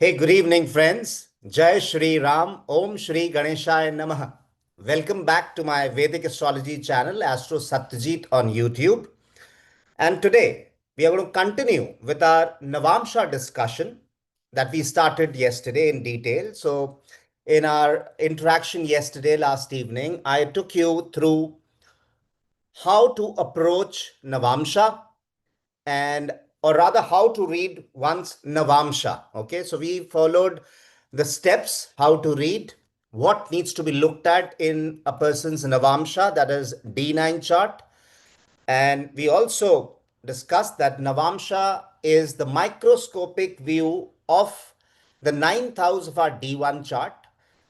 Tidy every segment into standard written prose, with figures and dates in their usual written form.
Hey, good evening, friends. Jai Shri Ram, Om Shri Ganeshaya Namaha. Welcome back to my Vedic Astrology channel, Astro Satyajit on YouTube. And today we are going to continue with our Navamsa discussion that we started yesterday in detail. So, in our interaction yesterday, last evening, I took you through how to approach Navamsa and or rather how to read one's Navamsa. Okay, so we followed the steps how to read, what needs to be looked at in a person's Navamsa, that is D9 chart. And we also discussed that Navamsa is the microscopic view of the ninth house of our D1 chart.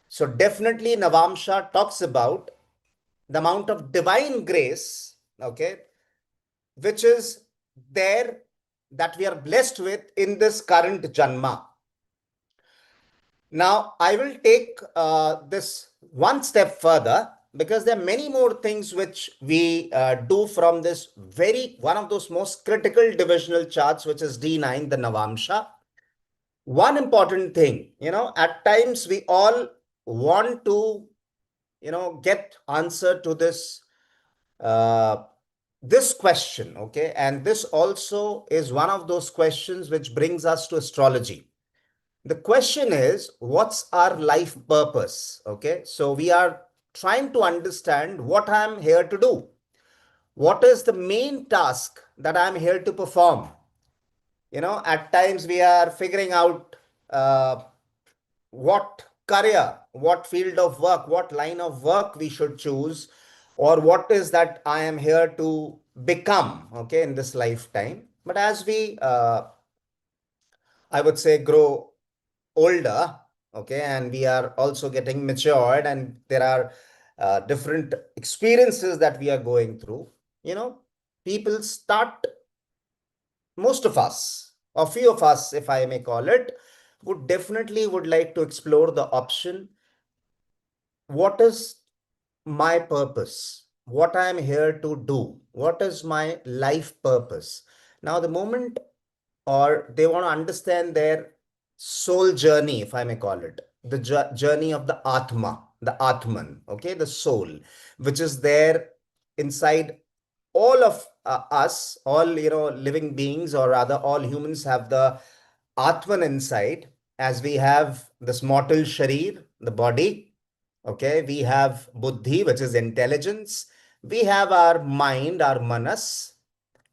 So definitely Navamsa talks about the amount of divine grace, okay, which is there that we are blessed with in this current Janma. Now, I will take this one step further because there are many more things which we do from this one of those most critical divisional charts, which is D9, the Navamsha. One important thing, at times we all want to, get answer to uh, this question, okay? And this also is one of those questions which brings us to astrology. The question is, what's our life purpose? Okay, so we are trying to understand what I'm here to do. What is the main task that I'm here to perform? At times we are figuring out what career, what field of work, what line of work we should choose, or what is that I am here to become, okay, in this lifetime. But as we, I would say, grow older, okay, and we are also getting matured, and there are different experiences that we are going through, you know, people start, most of us, or few of us, if I may call it, would definitely would like to explore the option, what is my purpose, what I am here to do, what is my life purpose. Now the moment, or they want to understand their soul journey, if I may call it, the journey of the Atma, the Atman, okay, the soul, which is there inside all of us, all, living beings, or rather, all humans have the Atman inside, as we have this mortal Sharir, the body, okay, we have Buddhi, which is intelligence, we have our mind, our Manas,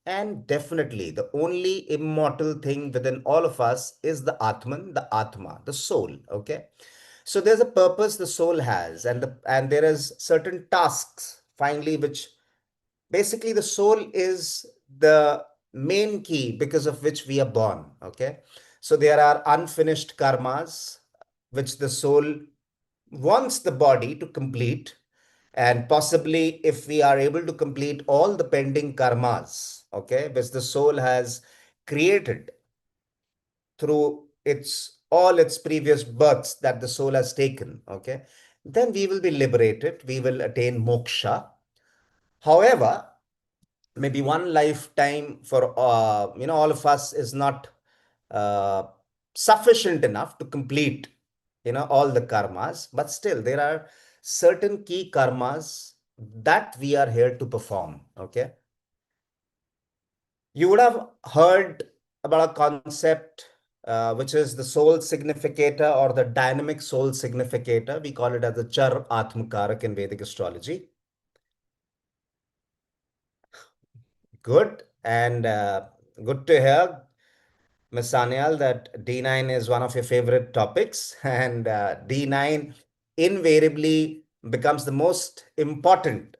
and definitely, the only immortal thing within all of us is the Atman, the Atma, the soul. Okay. So there's a purpose the soul has, and there is certain tasks finally, which basically the soul is the main key because of which we are born. Okay. So there are unfinished karmas, which the soul wants the body to complete, and possibly if we are able to complete all the pending karmas, okay, which the soul has created through its previous births that the soul has taken, okay, then we will be liberated, we will attain moksha. However, maybe one lifetime for all of us is not uh, sufficient enough to complete all the karmas, but still there are certain key karmas that we are here to perform. Okay, you would have heard about a concept which is the soul significator, or the dynamic soul significator. We call it as the char atmakarak in Vedic astrology. Good, and good to hear, Ms. Sanyal, that D9 is one of your favorite topics, and D9 invariably becomes the most important,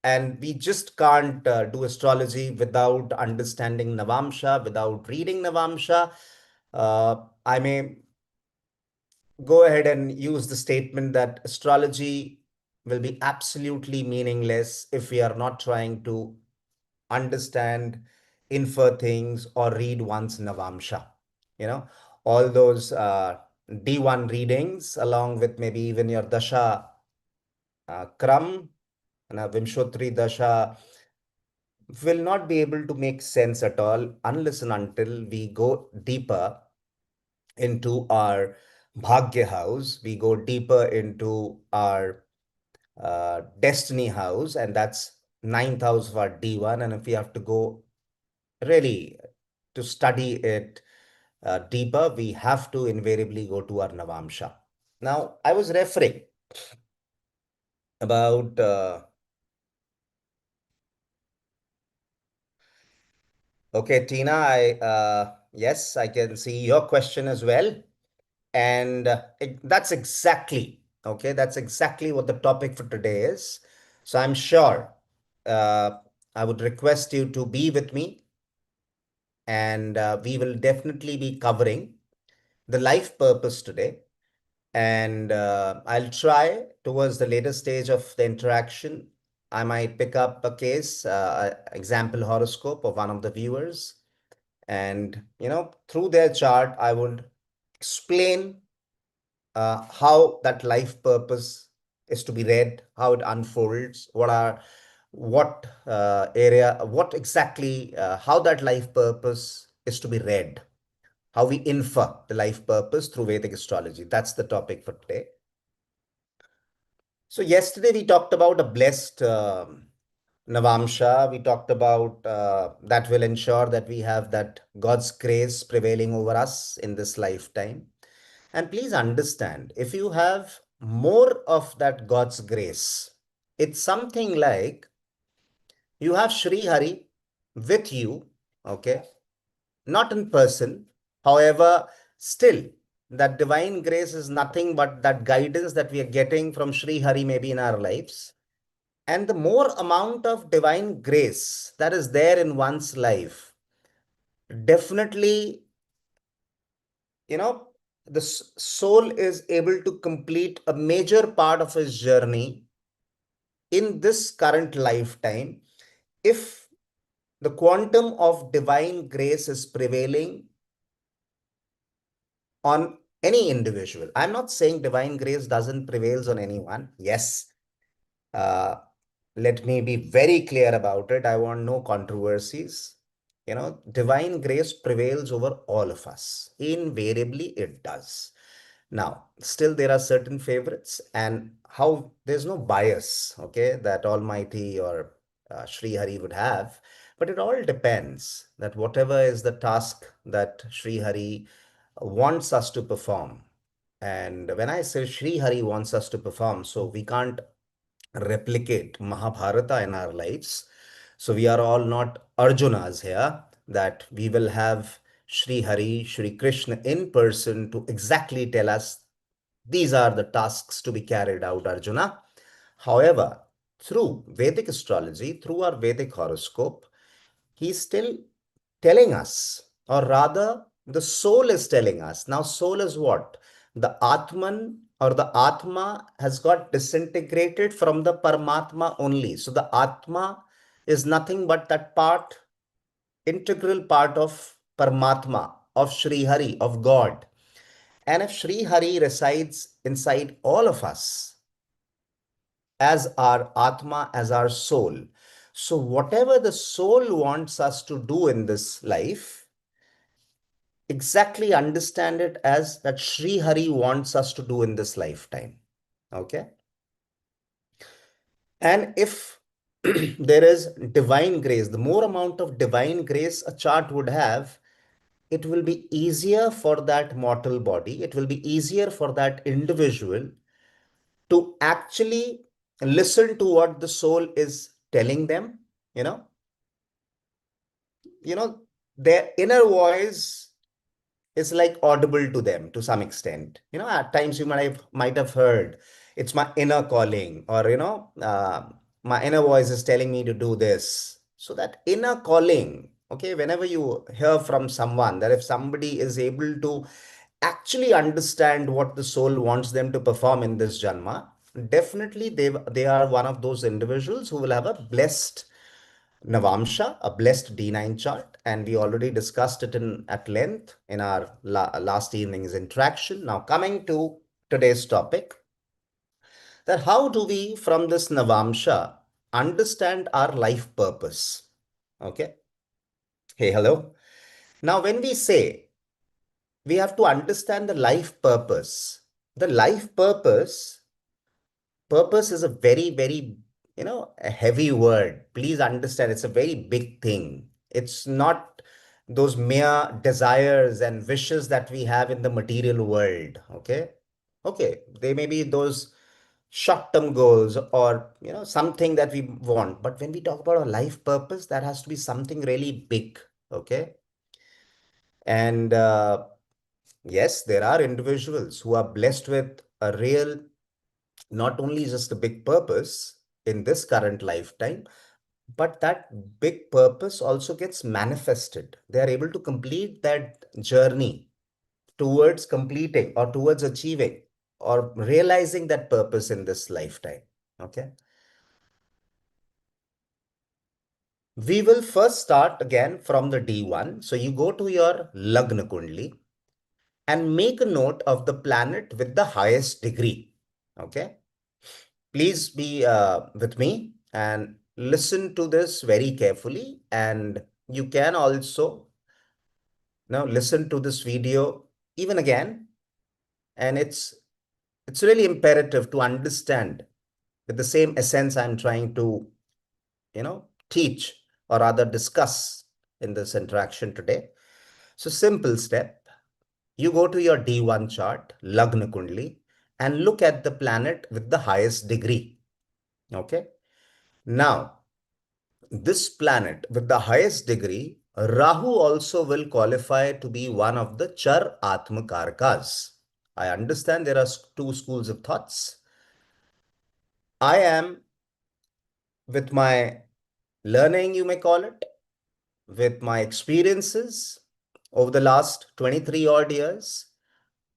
and we just can't do astrology without understanding Navamsha, without reading Navamsha. I may go ahead and use the statement that astrology will be absolutely meaningless if we are not trying to understand, infer things, or read one's Navamsha. You know, all those D1 readings, along with maybe even your Dasha Kram and a Vimshotri Dasha, will not be able to make sense at all unless and until we go deeper into our Bhagya house, we go deeper into our destiny house, and that's ninth house of our D1. And if we have to go really to study it deeper, we have to invariably go to our Navamsha. Now, I was referring about, okay, Tina, yes, I can see your question as well. And that's exactly, okay, that's exactly what the topic for today is. So I'm sure uh, I would request you to be with me, and we will definitely be covering the life purpose today. And I'll try towards the later stage of the interaction. I might pick up a case, example horoscope of one of the viewers. And, through their chart, I would explain how that life purpose is to be read, how it unfolds, what exactly, how that life purpose is to be read, how we infer the life purpose through Vedic astrology. That's the topic for today. So yesterday we talked about a blessed Navamsha. We talked about that will ensure that we have that God's grace prevailing over us in this lifetime. And please understand, if you have more of that God's grace, it's something like you have Sri Hari with you, okay? Not in person. However, still, that divine grace is nothing but that guidance that we are getting from Sri Hari maybe in our lives. And the more amount of divine grace that is there in one's life, definitely, you know, the soul is able to complete a major part of his journey in this current lifetime if the quantum of divine grace is prevailing on any individual. I'm not saying divine grace doesn't prevails on anyone. Yes, uh, let me be very clear about it. I want no controversies. Divine grace prevails over all of us. Invariably, it does. Now, still there are certain favorites, and how there's no bias, okay, that Almighty or Sri Hari would have, but it all depends that whatever is the task that Sri Hari wants us to perform. And when I say Sri Hari wants us to perform, so we can't replicate Mahabharata in our lives. So we are all not Arjunas here, that we will have Sri Hari, Sri Krishna in person to exactly tell us these are the tasks to be carried out, Arjuna. However, through Vedic astrology, through our Vedic horoscope, he's still telling us, or rather, the soul is telling us. Now, soul is what? The Atman or the Atma has got disintegrated from the Paramatma only. So, the Atma is nothing but that part, integral part of Paramatma, of Sri Hari, of God. And if Sri Hari resides inside all of us as our Atma, as our soul, so whatever the soul wants us to do in this life, exactly understand it as that Sri Hari wants us to do in this lifetime. Okay. And if there is divine grace, the more amount of divine grace a chart would have, it will be easier for that mortal body, it will be easier for that individual to actually listen to what the soul is telling them, you know, you know, their inner voice is like audible to them to some extent. At times you might have heard, it's my inner calling, or my inner voice is telling me to do this. So that inner calling, okay, whenever you hear from someone, that if somebody is able to actually understand what the soul wants them to perform in this janma, definitely they are one of those individuals who will have a blessed Navamsha, a blessed D9 chart, and we already discussed it at length in our last evening's interaction. Now, coming to today's topic, that how do we, from this Navamsha, understand our life purpose? Okay. Hey, hello. Now, when we say we have to understand the life purpose. The life purpose is a very, very, a heavy word. Please understand, it's a very big thing. It's not those mere desires and wishes that we have in the material world. Okay. Okay. They may be those short-term goals or, something that we want. But when we talk about a life purpose, that has to be something really big. Okay. And yes, there are individuals who are blessed with a real, not only just a big purpose in this current lifetime, but that big purpose also gets manifested. They are able to complete that journey towards completing or towards achieving or realizing that purpose in this lifetime. Okay. We will first start again from the D1. So you go to your Lagna Kundli and make a note of the planet with the highest degree. Okay. Please be with me and listen to this very carefully. And you can also now listen to this video even again. And it's really imperative to understand with the same essence I'm trying to, teach or rather discuss in this interaction today. So simple step, you go to your D1 chart, Lagna Kundli, and look at the planet with the highest degree. Okay. Now, this planet with the highest degree, Rahu also will qualify to be one of the Char Atmakarakas. I understand there are two schools of thoughts. I am, with my learning, you may call it, with my experiences over the last 23 odd years,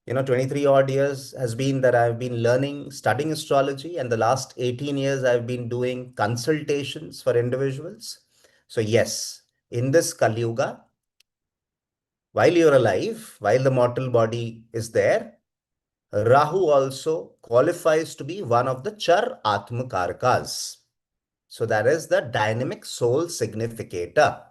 23 odd years has been that I've been learning, studying astrology, and the last 18 years I've been doing consultations for individuals. So yes, in this Kali Yuga, while you're alive, while the mortal body is there, Rahu also qualifies to be one of the Char Atmakarakas. So that is the dynamic soul significator.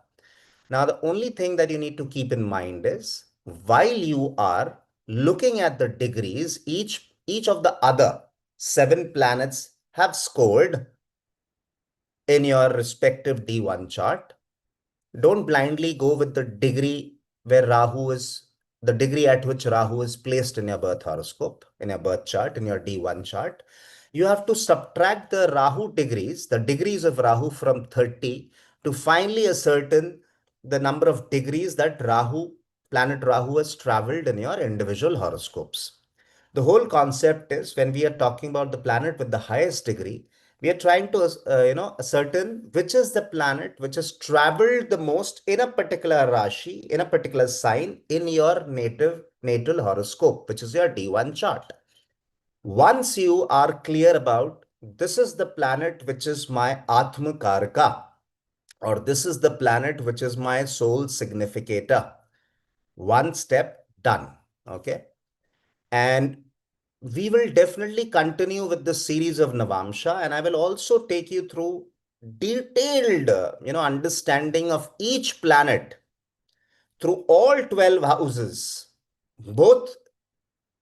Now, the only thing that you need to keep in mind is while you are looking at the degrees, each of the other 7 planets have scored in your respective D1 chart. Don't blindly go with the degree where Rahu is, the degree at which Rahu is placed in your birth horoscope, in your birth chart, in your D1 chart. You have to subtract the Rahu degrees, the degrees of Rahu from 30 to finally ascertain the number of degrees that planet Rahu has traveled in your individual horoscopes. The whole concept is when we are talking about the planet with the highest degree, we are trying to ascertain which is the planet which has traveled the most in a particular rashi, in a particular sign in your natal horoscope, which is your D1 chart. Once you are clear about this is the planet which is my Atma Karaka, or this is the planet which is my soul significator, one step done. Okay. And we will definitely continue with the series of Navamsa, and I will also take you through detailed, understanding of each planet through all 12 houses, both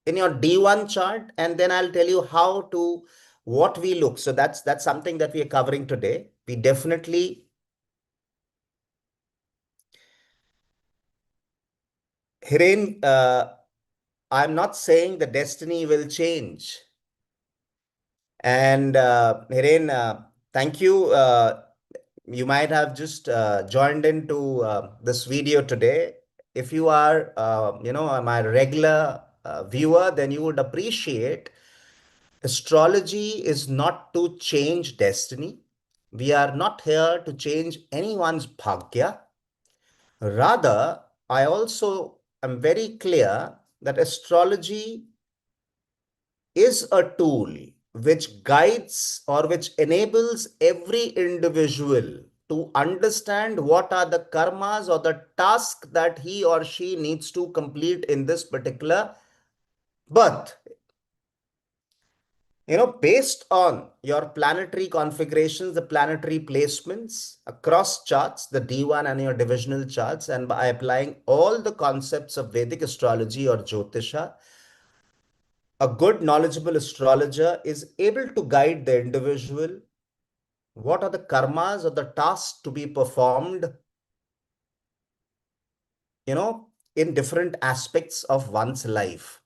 in your D1 chart, and then I'll tell you how to, what we look. So that's something that we are covering today. We definitely, Hiren, I'm not saying the destiny will change. And Hiren, thank you. You might have just joined into this video today. If you are, my regular viewer, then you would appreciate astrology is not to change destiny. We are not here to change anyone's bhagya. Rather, I also am very clear that astrology is a tool which guides or which enables every individual to understand what are the karmas or the task that he or she needs to complete in this particular birth. Based on your planetary configurations, the planetary placements across charts, the D1 and your divisional charts, and by applying all the concepts of Vedic astrology or Jyotisha, a good knowledgeable astrologer is able to guide the individual. What are the karmas or the tasks to be performed, you know, in different aspects of one's life?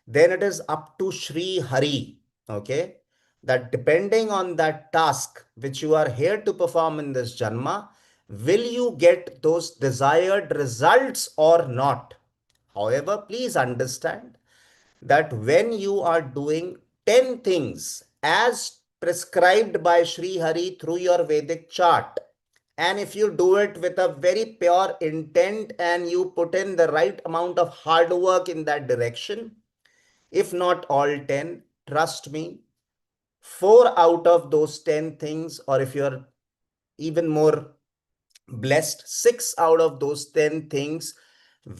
Then it is up to Sri Hari, okay, that depending on that task which you are here to perform in this Janma, will you get those desired results or not? However, please understand that when you are doing 10 things as prescribed by Sri Hari through your Vedic chart, and if you do it with a very pure intent and you put in the right amount of hard work in that direction, if not all 10, trust me, 4 out of those 10 things, or if you're even more blessed, 6 out of those 10 things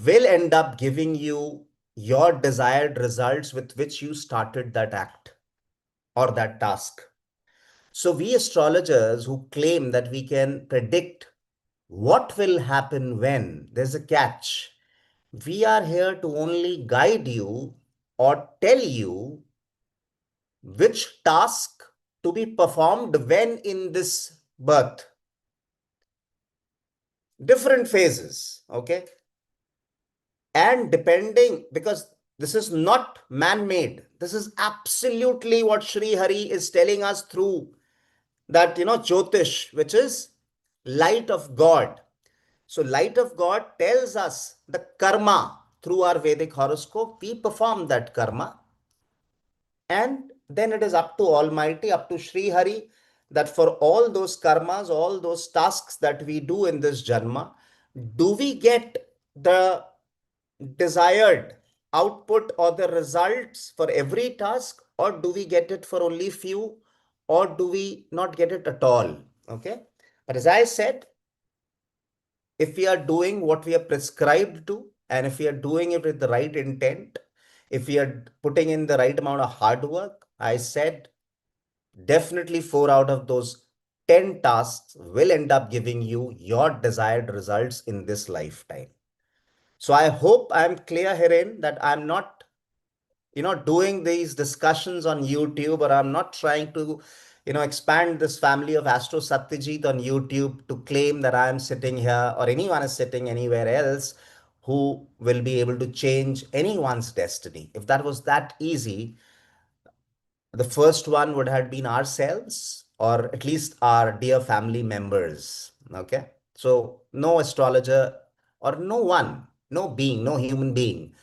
will end up giving you your desired results with which you started that act or that task. So, we astrologers who claim that we can predict what will happen when, there's a catch. We are here to only guide you or tell you which task to be performed when in this birth. Different phases, okay? And depending, because this is not man-made, this is absolutely what Sri Hari is telling us through that, Jyotish, which is light of God. So light of God tells us the karma through our Vedic horoscope. We perform that karma. And then it is up to Almighty, up to Sri Hari, that for all those karmas, all those tasks that we do in this Janma, do we get the desired output or the results for every task, or do we get it for only few, or do we not get it at all? Okay. But as I said, if we are doing what we are prescribed to, and if we are doing it with the right intent, if we are putting in the right amount of hard work, I said definitely 4 out of those 10 tasks will end up giving you your desired results in this lifetime. So I hope I'm clear herein that I'm not, doing these discussions on YouTube, or I'm not trying to, expand this family of Astro Satyajit on YouTube to claim that I'm sitting here or anyone is sitting anywhere else who will be able to change anyone's destiny. If that was that easy, the first one would have been ourselves, or at least our dear family members. Okay. So no astrologer or no one, no being, no human being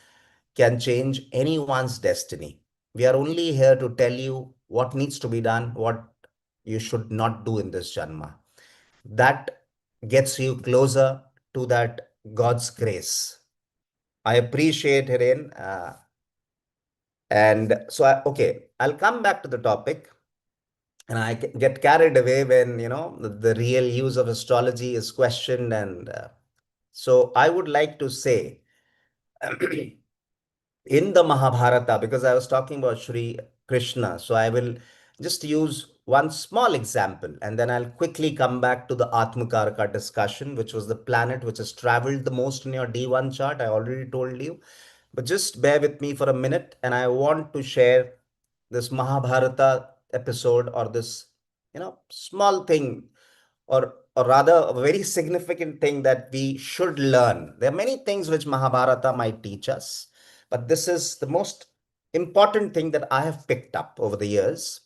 can change anyone's destiny. We are only here to tell you what needs to be done, what you should not do in this Janma. That gets you closer to that God's grace. I appreciate Hiren. And so, okay, I'll come back to the topic. And I get carried away when, the real use of astrology is questioned. And so I would like to say, in the Mahabharata, because I was talking about Sri Krishna, so I will just use one small example and then I'll quickly come back to the Atmakarka discussion, which was the planet which has traveled the most in your D1 chart. I already told you, but just bear with me for a minute and I want to share this Mahabharata episode, or this, small thing, or rather a very significant thing that we should learn. There are many things which Mahabharata might teach us, but this is the most important thing that I have picked up over the years,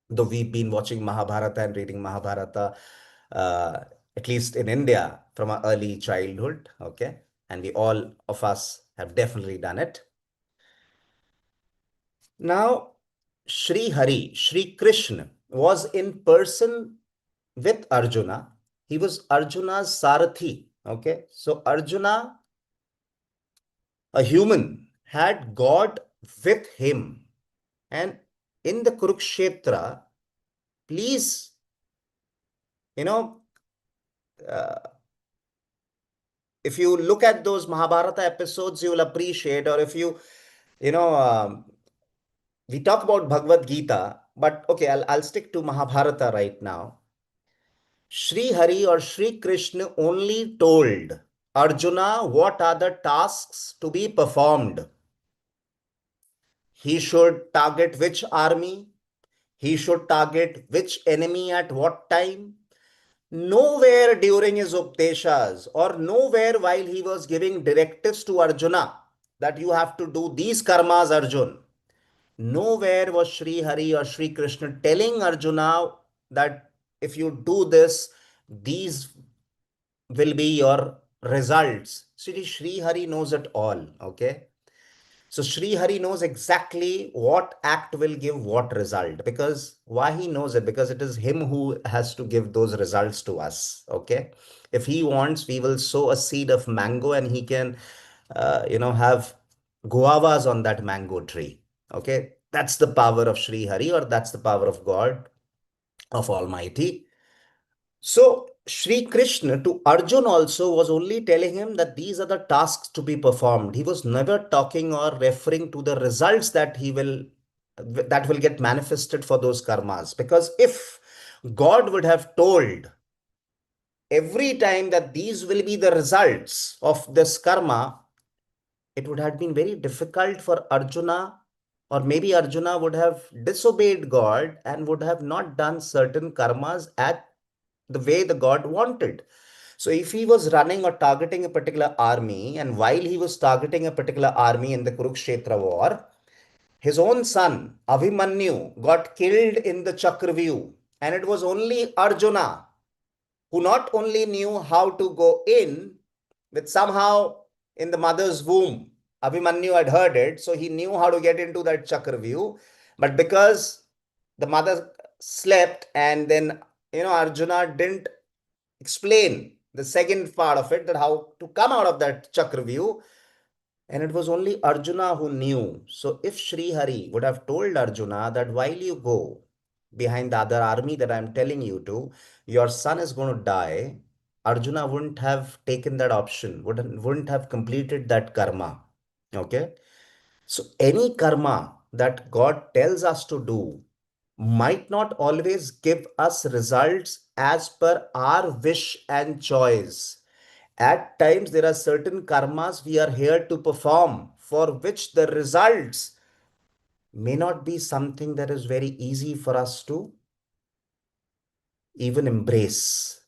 though we've been watching Mahabharata and reading Mahabharata, uh, at least in India, from our early childhood. Okay. And we all of us have definitely done it. Now, Sri Hari, Sri Krishna was in person with Arjuna. He was Arjuna's Sarathi. Okay. So Arjuna, a human, had God with him. And in the Kurukshetra, please, you know, uh, if you look at those Mahabharata episodes, you will appreciate, or if you, you know, We talk about Bhagavad Gita, but okay, I'll stick to Mahabharata right now. Sri Hari or Sri Krishna only told Arjuna what are the tasks to be performed. He should target which army, he should target which enemy at what time. Nowhere during his Updeshas or nowhere while he was giving directives to Arjuna that you have to do these karmas, Arjun. Nowhere was Sri Hari or Sri Krishna telling Arjuna that if you do this, these will be your results. See, Sri Hari knows it all. Okay. So Sri Hari knows exactly what act will give what result. Because why he knows it? Because it is him who has to give those results to us. Okay. If he wants, we will sow a seed of mango and he can, have guavas on that mango tree. Okay. That's the power of Sri Hari, or that's the power of God, of Almighty. So Sri Krishna to Arjun also was only telling him that these are the tasks to be performed. He was never talking or referring to the results that will get manifested for those karmas. Because if God would have told every time that these will be the results of this karma, it would have been very difficult for Arjuna, or maybe Arjuna would have disobeyed God and would have not done certain karmas at the way the God wanted. So if he was running or targeting a particular army, and while he was targeting a particular army in the Kurukshetra war, his own son Abhimanyu got killed in the Chakravyuh, and it was only Arjuna who not only knew how to go in, but somehow in the mother's womb, Abhimanyu had heard it, so he knew how to get into that Chakravyuh. But because the mother slept, and then Arjuna didn't explain the second part of it, that how to come out of that Chakravyuh, and it was only Arjuna who knew. So if Sri Hari would have told Arjuna that while you go behind the other army that I'm telling you to, your son is going to die, Arjuna wouldn't have taken that option, wouldn't have completed that karma. Okay. So any karma that God tells us to do might not always give us results as per our wish and choice. At times, there are certain karmas we are here to perform for which the results may not be something that is very easy for us to even embrace,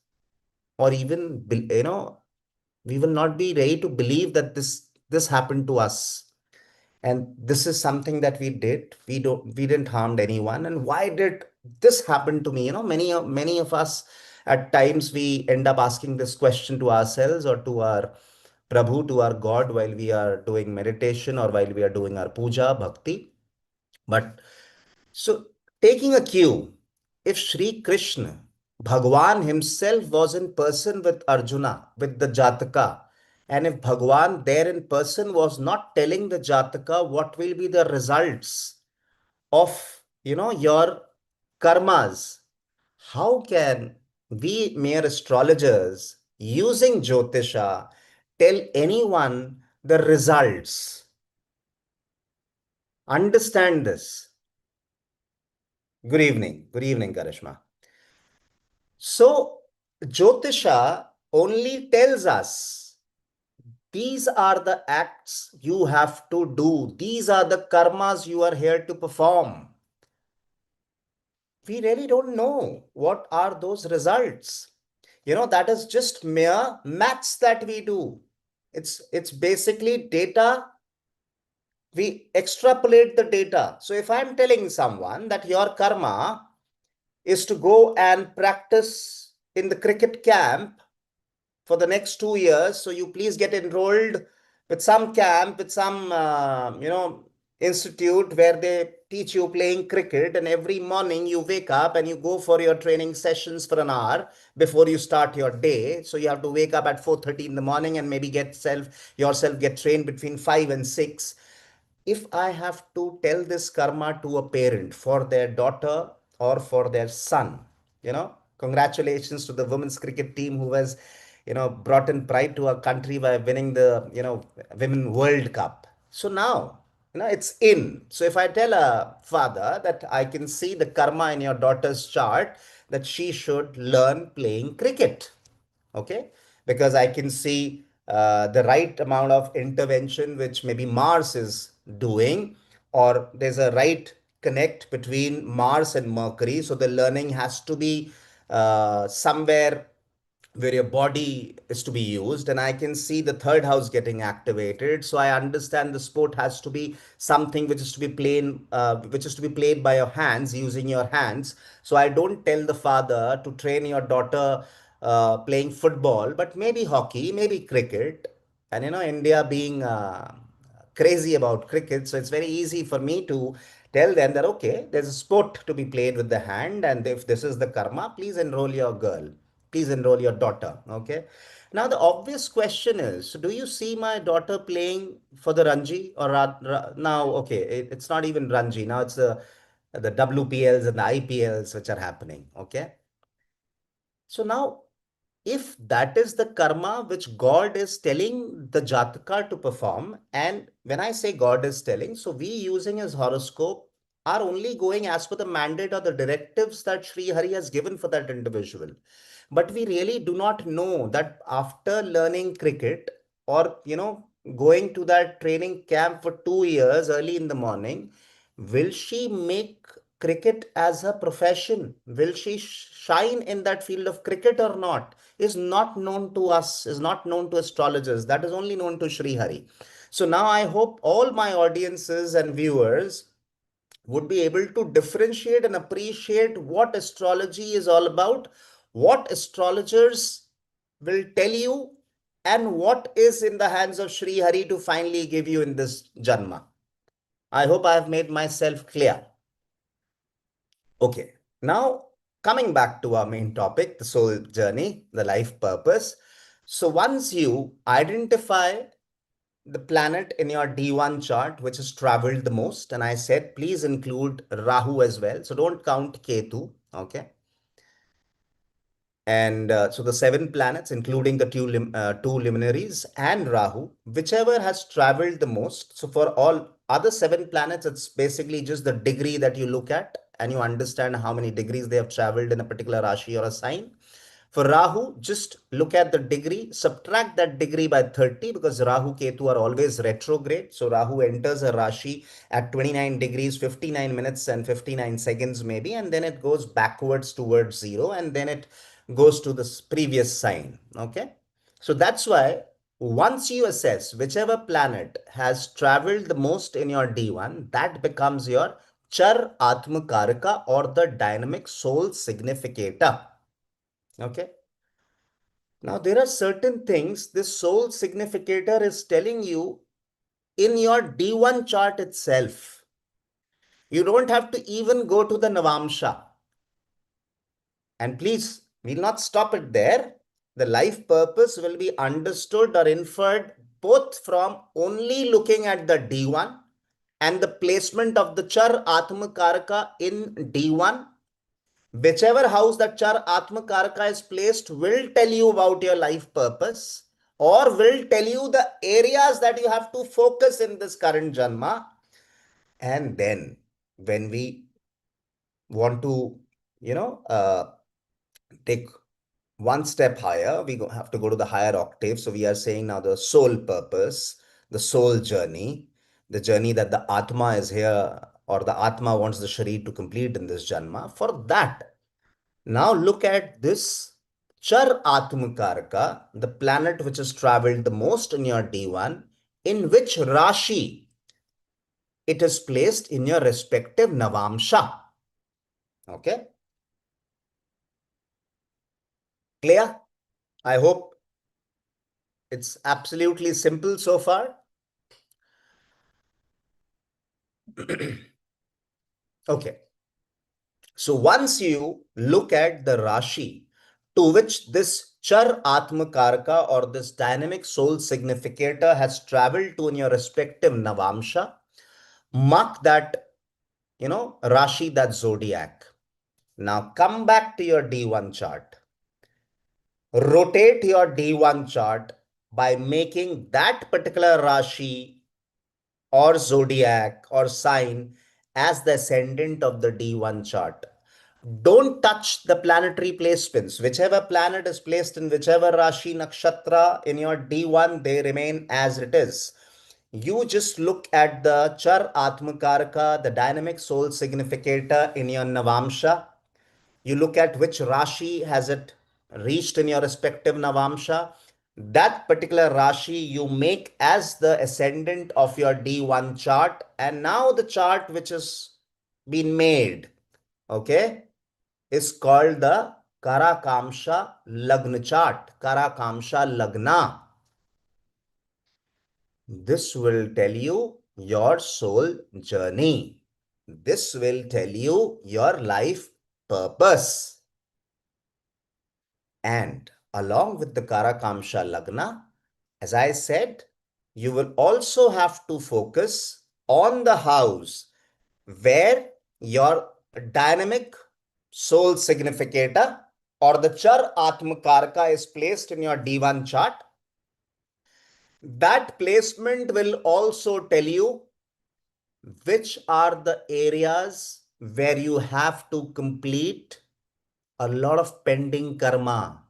or even, we will not be ready to believe that this happened to us. And this is something that we did. We didn't harm anyone. And why did this happen to me? Many of us at times we end up asking this question to ourselves or to our Prabhu, to our God, while we are doing meditation or while we are doing our puja, bhakti. But so, taking a cue, if Sri Krishna, Bhagwan himself was in person with Arjuna, with the Jataka, and if Bhagwan there in person was not telling the Jataka what will be the results of, your karmas, how can we mere astrologers using Jyotisha tell anyone the results? Understand this. Good evening. Good evening, Karishma. So, Jyotisha only tells us these are the acts you have to do, these are the karmas you are here to perform. We really don't know what are those results. That is just mere maths that we do. It's basically data. We extrapolate the data. So if I'm telling someone that your karma is to go and practice in the cricket camp for the next 2 years. So you please get enrolled with some camp, with some, institute where they teach you playing cricket. And every morning you wake up and you go for your training sessions for an hour before you start your day. So you have to wake up at 4:30 in the morning and maybe yourself get trained between 5 and 6. If I have to tell this karma to a parent for their daughter or for their son, congratulations to the women's cricket team who has, brought in pride to our country by winning the, Women World Cup. So now, it's in. So if I tell a father that I can see the karma in your daughter's chart that she should learn playing cricket, okay, because I can see the right amount of intervention which maybe Mars is doing, or there's a right connect between Mars and Mercury, so the learning has to be somewhere where your body is to be used, and I can see the third house getting activated, so I understand the sport has to be something which is to be played by your hands, using your hands. So I don't tell the father to train your daughter playing football, but maybe hockey, maybe cricket. And India being crazy about cricket, so it's very easy for me to tell them that, okay, there's a sport to be played with the hand, and if this is the karma, please enroll your girl, please enroll your daughter. Okay. Now the obvious question is, do you see my daughter playing for the Ranji, or now? Okay, it's not even Ranji now, it's the WPLs and the IPLs which are happening. Okay. So now, if that is the karma which God is telling the Jataka to perform, and when I say God is telling, so we using his horoscope are only going as per the mandate or the directives that Sri Hari has given for that individual. But we really do not know that after learning cricket, or going to that training camp for 2 years early in the morning, will she make cricket as a profession? Will she shine in that field of cricket or not? Is not known to us, is not known to astrologers. That is only known to Sri Hari. So now I hope all my audiences and viewers would be able to differentiate and appreciate what astrology is all about, what astrologers will tell you, and what is in the hands of Sri Hari to finally give you in this Janma. I hope I have made myself clear. Okay, now coming back to our main topic, the soul journey, the life purpose. So once you identify the planet in your D1 chart which has traveled the most, and I said please include Rahu as well, so don't count Ketu. Okay. And so the seven planets, including the two luminaries and Rahu, whichever has traveled the most. So for all other seven planets, it's basically just the degree that you look at and you understand how many degrees they have traveled in a particular Rashi or a sign. For Rahu, just look at the degree, subtract that degree by 30, because Rahu Ketu are always retrograde. So Rahu enters a Rashi at 29 degrees, 59 minutes and 59 seconds maybe, and then it goes backwards towards zero, and then it goes to the previous sign. Okay. So that's why once you assess whichever planet has traveled the most in your D1, that becomes your Char Atma Karaka, or the dynamic soul significator. Okay. Now, there are certain things this soul significator is telling you in your D1 chart itself. You don't have to even go to the Navamsa. And please, we'll not stop it there. The life purpose will be understood or inferred both from only looking at the D1 and the placement of the Char Atma Karaka in D1. Whichever house that Char Atma Karaka is placed will tell you about your life purpose, or will tell you the areas that you have to focus in this current Janma. And then when we want to, you know, uh, take one step higher, we have to go to the higher octave. So we are saying now the soul purpose, the soul journey, the journey that the Atma is here, or the Atma wants the Sharir to complete in this Janma. For that, now look at this Char Atmakaraka, the planet which has traveled the most in your D1, in which Rashi it is placed in your respective Navamsha. Okay, clear? I hope it's absolutely simple so far. Okay, so once you look at the Rashi to which this Char Atmakaraka, or this dynamic soul significator, has traveled to in your respective Navamsha, mark that, Rashi, that zodiac. Now come back to your D1 chart. Rotate your D1 chart by making that particular Rashi or zodiac or sign as the ascendant of the D1 chart. Don't touch the planetary placements. Whichever planet is placed in whichever Rashi Nakshatra in your D1, they remain as it is. You just look at the Char Atmakaraka, the dynamic soul significator in your Navamsha. You look at which Rashi has it reached in your respective Navamsha. That particular Rashi you make as the ascendant of your D1 chart. And now the chart which has been made, okay, is called the Karakamsha Lagna chart. Karakamsha Lagna. This will tell you your soul journey. This will tell you your life purpose. And along with the Karakamsha Lagna, as I said, you will also have to focus on the house where your dynamic soul significator or the Char Atmakarka is placed in your D1 chart. That placement will also tell you which are the areas where you have to complete a lot of pending karma.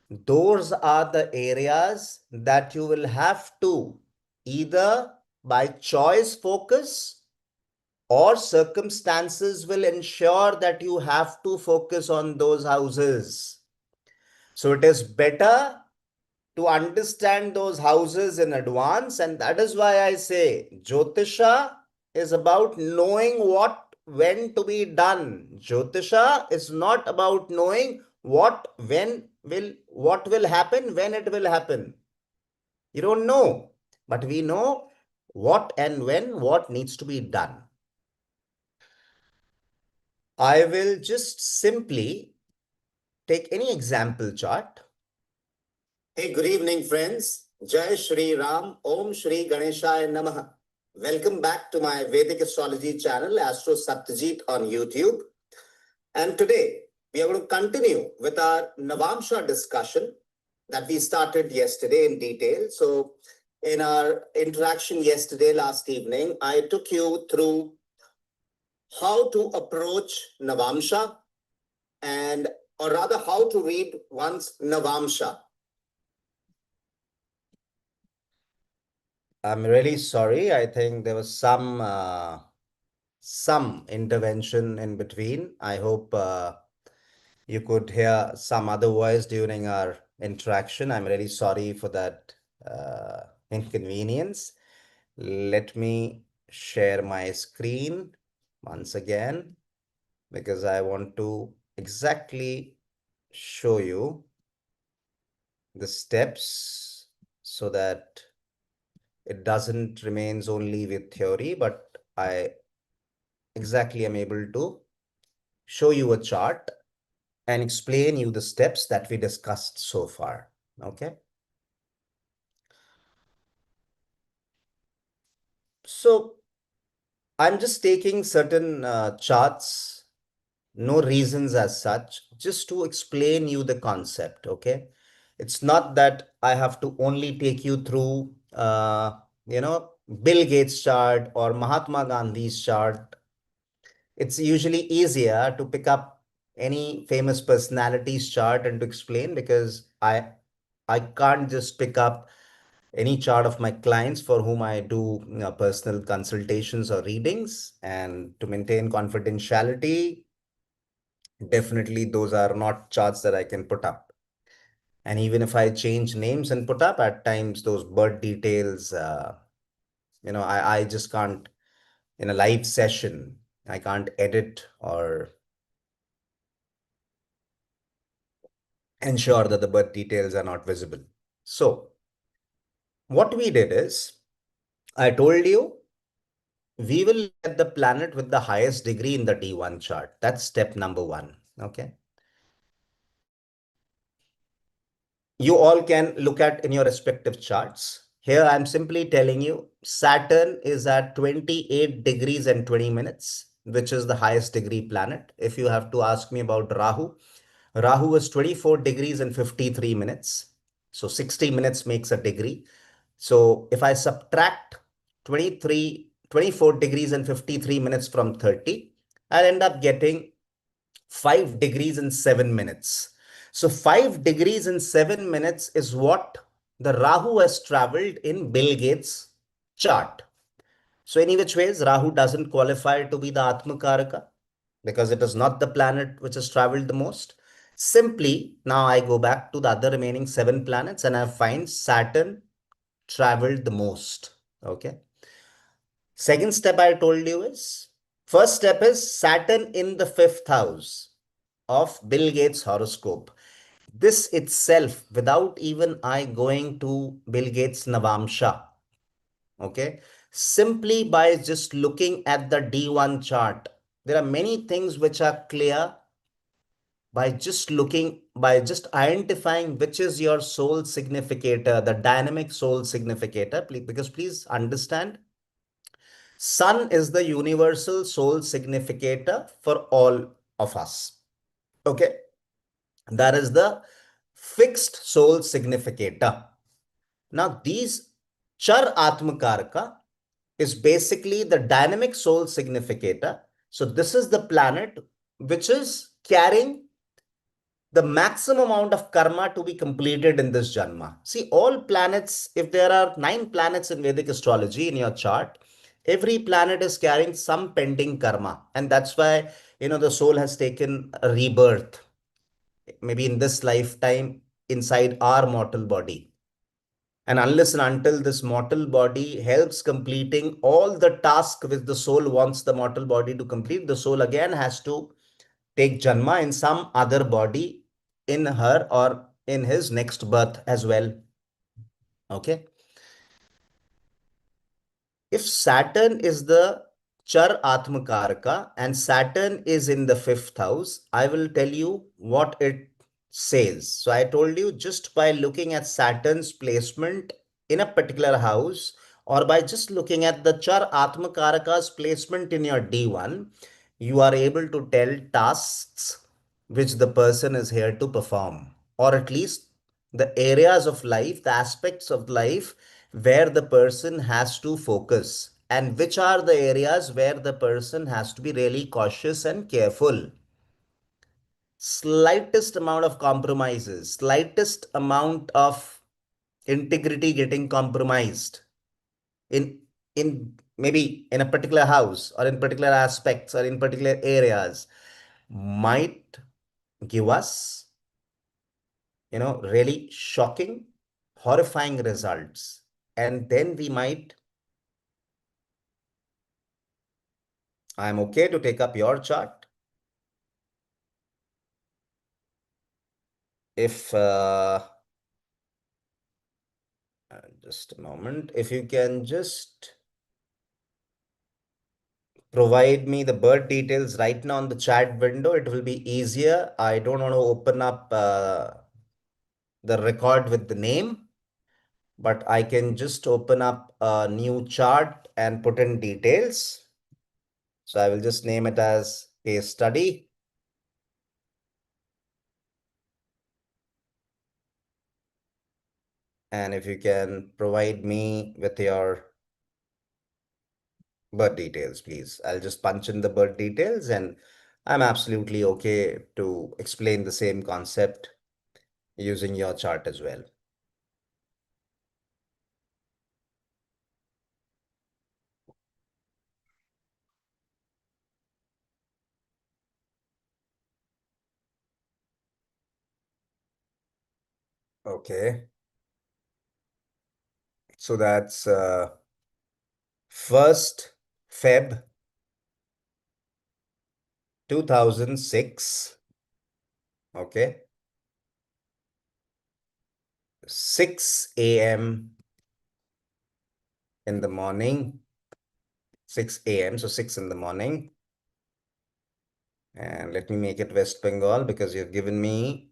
Those are the areas that you will have to either by choice focus or circumstances will ensure that you have to focus on those houses. So it is better to understand those houses in advance. And that is why I say Jyotisha is about knowing what, when to be done. Jyotisha is not about knowing what will happen, when it will happen. You don't know, but we know what and when what needs to be done. I will just simply take any example chart. Hey, good evening, friends. Jai Shri Ram, Om Shri Ganeshaya Namaha. Welcome back to my Vedic Astrology channel, Astro Satyajit on YouTube. And today, we are going to continue with our Navamsha discussion that we started yesterday in detail. So, in our interaction yesterday, last evening, I took you through how to approach Navamsha and, or rather, how to read one's Navamsha. I'm really sorry. I think there was some intervention in between. I hope you could hear some other voice during our interaction. I'm really sorry for that inconvenience. Let me share my screen once again because I want to exactly show you the steps so that it doesn't remains only with theory, but I exactly am able to show you a chart and explain you the steps that we discussed so far. Okay. So I'm just taking certain charts, no reasons as such, just to explain you the concept. Okay. It's not that I have to only take you through, Bill Gates chart or Mahatma Gandhi's chart. It's usually easier to pick up any famous personalities chart and to explain because I can't just pick up any chart of my clients for whom I do personal consultations or readings. And to maintain confidentiality, definitely those are not charts that I can put up. And even if I change names and put up, at times those birth details, I just can't, in a live session, I can't edit or ensure that the birth details are not visible. So what we did is, I told you, we will get the planet with the highest degree in the D1 chart. That's step number one. Okay. You all can look at in your respective charts. Here, I'm simply telling you Saturn is at 28 degrees and 20 minutes, which is the highest degree planet. If you have to ask me about Rahu, Rahu is 24 degrees and 53 minutes. So 60 minutes makes a degree. So if I subtract 24 degrees and 53 minutes from 30, I'll end up getting 5 degrees and 7 minutes. So 5 degrees and 7 minutes is what the Rahu has traveled in Bill Gates' chart. So any which ways, Rahu doesn't qualify to be the Atmakaraka because it is not the planet which has traveled the most. Simply, now I go back to the other remaining 7 planets and I find Saturn traveled the most. Okay. Second step I told you is, first step is Saturn in the fifth house of Bill Gates' horoscope. This itself, without even I going to Bill Gates' Navamsa, okay, simply by just looking at the D1 chart, there are many things which are clear by just looking, by just identifying which is your soul significator, the dynamic soul significator, because please understand, Sun is the universal soul significator for all of us. Okay. That is the fixed soul significator. Now, these Char Atmakarka is basically the dynamic soul significator. So, this is the planet which is carrying the maximum amount of karma to be completed in this Janma. See, all planets, if there are 9 planets in Vedic astrology in your chart, every planet is carrying some pending karma. And that's why, the soul has taken a rebirth, maybe in this lifetime, inside our mortal body. And unless and until this mortal body helps completing all the tasks which the soul wants the mortal body to complete, the soul again has to take Janma in some other body in her or in his next birth as well. Okay. If Saturn is the Char Atmakaraka and Saturn is in the fifth house, I will tell you what it says. So I told you just by looking at Saturn's placement in a particular house or by just looking at the Char Atmakaraka's placement in your D1, you are able to tell tasks which the person is here to perform, or at least the areas of life, the aspects of life where the person has to focus, and which are the areas where the person has to be really cautious and careful. Slightest amount of compromises, slightest amount of integrity getting compromised in maybe in a particular house or in particular aspects or in particular areas might give us really shocking, horrifying results. And then we might, I'm okay to take up your chart. If, just a moment, if you can just provide me the birth details right now on the chat window, it will be easier. I don't want to open up the record with the name, but I can just open up a new chart and put in details. So I will just name it as case study. And if you can provide me with your birth details, please. I'll just punch in the birth details and I'm absolutely okay to explain the same concept using your chart as well. Okay. So that's 1st Feb 2006. Okay. 6 a.m. in the morning. 6 a.m. So 6 in the morning. And let me make it West Bengal because you've given me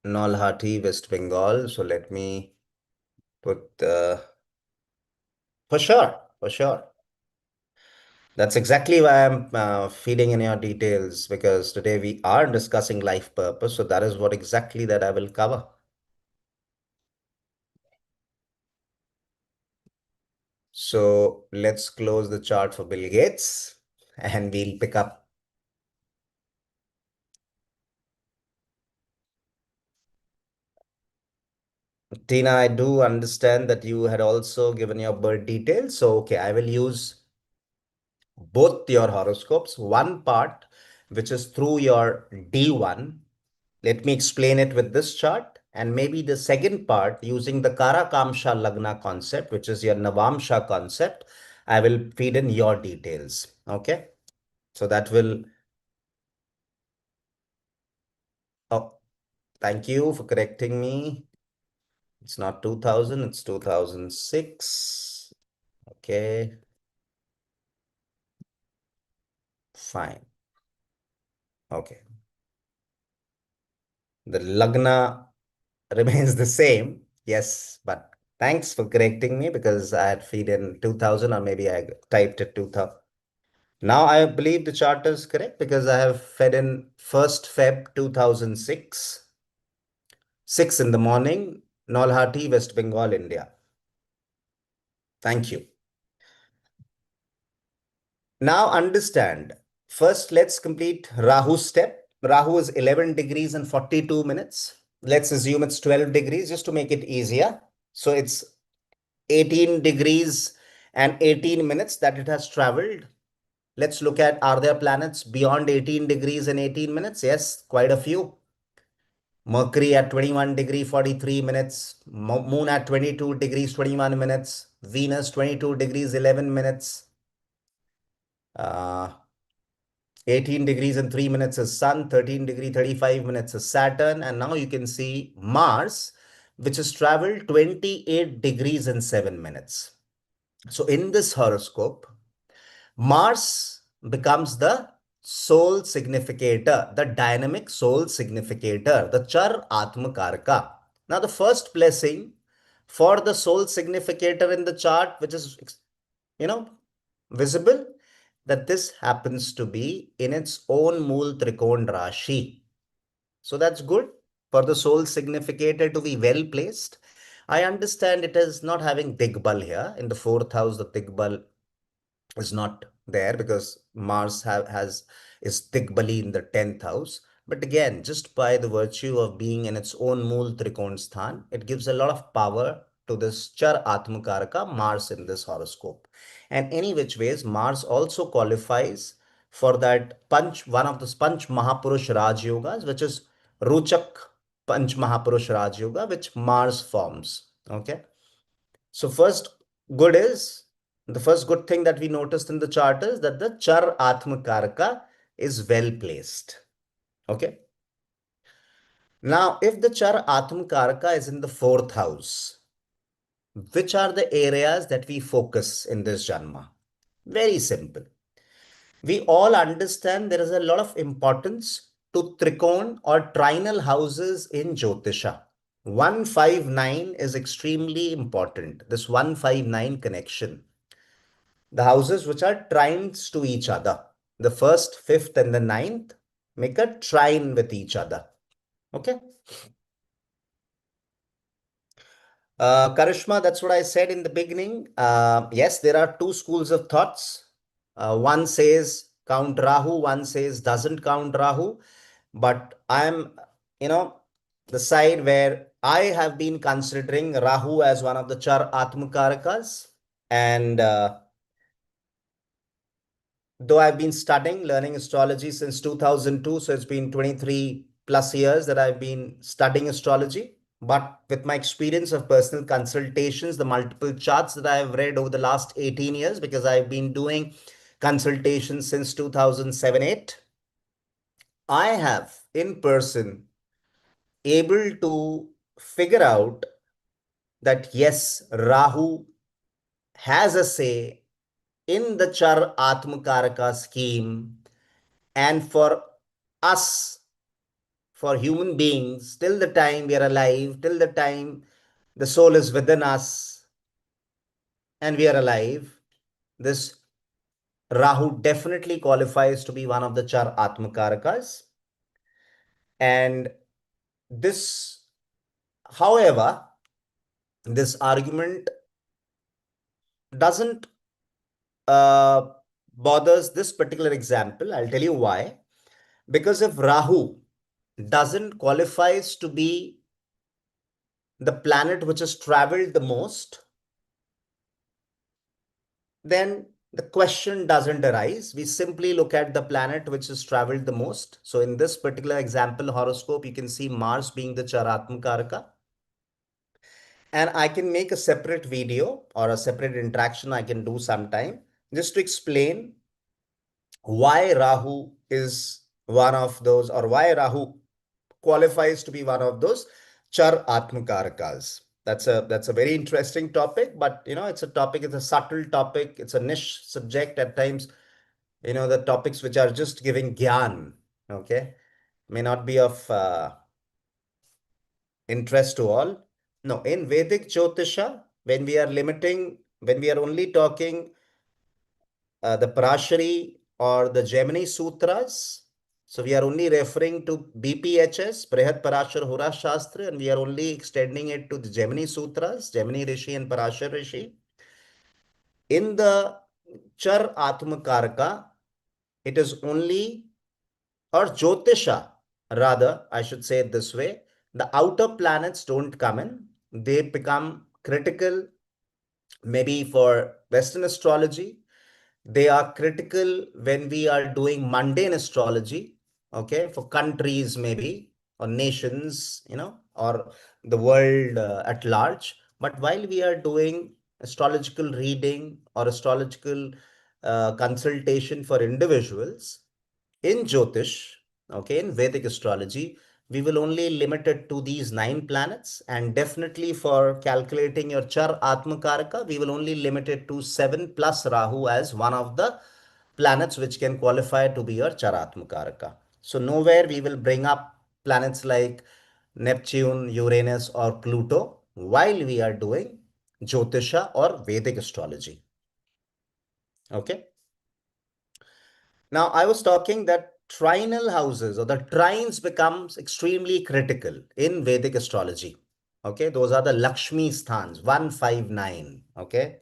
Nolhati, West Bengal. So let me put for sure, for sure. That's exactly why I'm feeding in your details because today we are discussing life purpose. So that is what exactly that I will cover. So let's close the chart for Bill Gates and we'll pick up. Tina, I do understand that you had also given your birth details. So, okay, I will use both your horoscopes. One part, which is through your D1. Let me explain it with this chart. And maybe the second part, using the Karakamsha Lagna concept, which is your Navamsa concept, I will feed in your details. Okay. So that will, oh, thank you for correcting me. It's not 2000, it's 2006. Okay, fine. Okay. The Lagna remains the same. Yes, but thanks for correcting me because I had feed in 2000 or maybe I typed it 2000. Now I believe the chart is correct because I have fed in 1st Feb 2006, 6 in the morning, Nolhati, West Bengal, India. Thank you. Now understand. First, let's complete Rahu's step. Rahu is 11 degrees and 42 minutes. Let's assume it's 12 degrees just to make it easier. So it's 18 degrees and 18 minutes that it has traveled. Let's look at, are there planets beyond 18 degrees and 18 minutes? Yes, quite a few. Mercury at 21 degree 43 minutes, Moon at 22 degrees 21 minutes, Venus 22 degrees 11 minutes, uh, 18 degrees and 3 minutes is Sun, 13 degree 35 minutes is Saturn, and now you can see Mars, which has traveled 28 degrees and 7 minutes. So in this horoscope, Mars becomes the soul significator, the dynamic soul significator, the Char Atmakarka. Now, the first blessing for the soul significator in the chart, which is, you know, visible, that this happens to be in its own Mool Trikon Rashi. So that's good for the soul significator to be well placed. I understand it is not having Digbal here. In the fourth house, the Digbal is not there because Mars has is Digbali in the 10th house. But again, just by the virtue of being in its own Mool Trikon Sthan, it gives a lot of power to this Char Atmakaraka, Mars in this horoscope. And any which ways, Mars also qualifies for that Panch, one of the Panch Mahapurush Raj Yogas, which is Ruchak Panch Mahapurush Raj Yoga, which Mars forms. Okay. So the first good thing that we noticed in the chart is that the Char Atmakaraka is well placed. Okay. Now, if the Char Atmakaraka is in the fourth house, which are the areas that we focus in this Janma? Very simple. We all understand there is a lot of importance to Trikon or trinal houses in Jyotisha. 159 is extremely important. This 159 connection. The houses which are trines to each other. The first, fifth, and the ninth make a trine with each other. Okay. Karishma, that's what I said in the beginning. Yes, there are two schools of thoughts. One says count Rahu, one says doesn't count Rahu. But I'm, you know, the side where I have been considering Rahu as one of the Char Atmakarakas. And though I've been studying, learning astrology since 2002, so it's been 23 plus years that I've been studying astrology. But with my experience of personal consultations, the multiple charts that I've read over the last 18 years, because I've been doing consultations since 2007 8, I have in person able to figure out that yes, Rahu has a say in the Char Atmakaraka scheme. And for us, for human beings, till the time we are alive, till the time the soul is within us and we are alive, this Rahu definitely qualifies to be one of the Char Atmakarakas. And this, however, this argument doesn't uh, bothers this particular example. I'll tell you why. Because if Rahu doesn't qualifies to be the planet which has traveled the most, then the question doesn't arise. We simply look at the planet which has traveled the most. So in this particular example horoscope, you can see Mars being the Charatmakaraka. And I can make a separate video or a separate interaction I can do sometime just to explain why Rahu is one of those, or why Rahu qualifies to be one of those Char Atmakarakas. That's a very interesting topic, but it's a topic, it's a subtle topic, it's a niche subject at times. The topics which are just giving gyan, okay, may not be of interest to all. No, in Vedic Jyotisha, when we are only talking the Parashari or the Gemini Sutras. So we are only referring to BPHS, Brihat Parashar Hora Shastra, and we are only extending it to the Gemini Sutras, Gemini Rishi and Parashar Rishi. In the Char Atmakaraka, it is only, or Jyotisha, rather, I should say it this way, the outer planets don't come in. They become critical maybe for Western astrology. They are critical when we are doing mundane astrology, okay, for countries maybe, or nations, or the world at large. But while we are doing astrological reading or astrological consultation for individuals, in Jyotish, okay, in Vedic astrology, we will only limit it to these 9 planets. And definitely for calculating your Char Atmakaraka, we will only limit it to 7 plus Rahu as one of the planets which can qualify to be your Char Atmakaraka. So nowhere we will bring up planets like Neptune, Uranus, or Pluto while we are doing Jyotisha or Vedic astrology. Okay. Now, I was talking that trinal houses or the trines becomes extremely critical in Vedic astrology. Okay, those are the Lakshmi sthans, 159. Okay,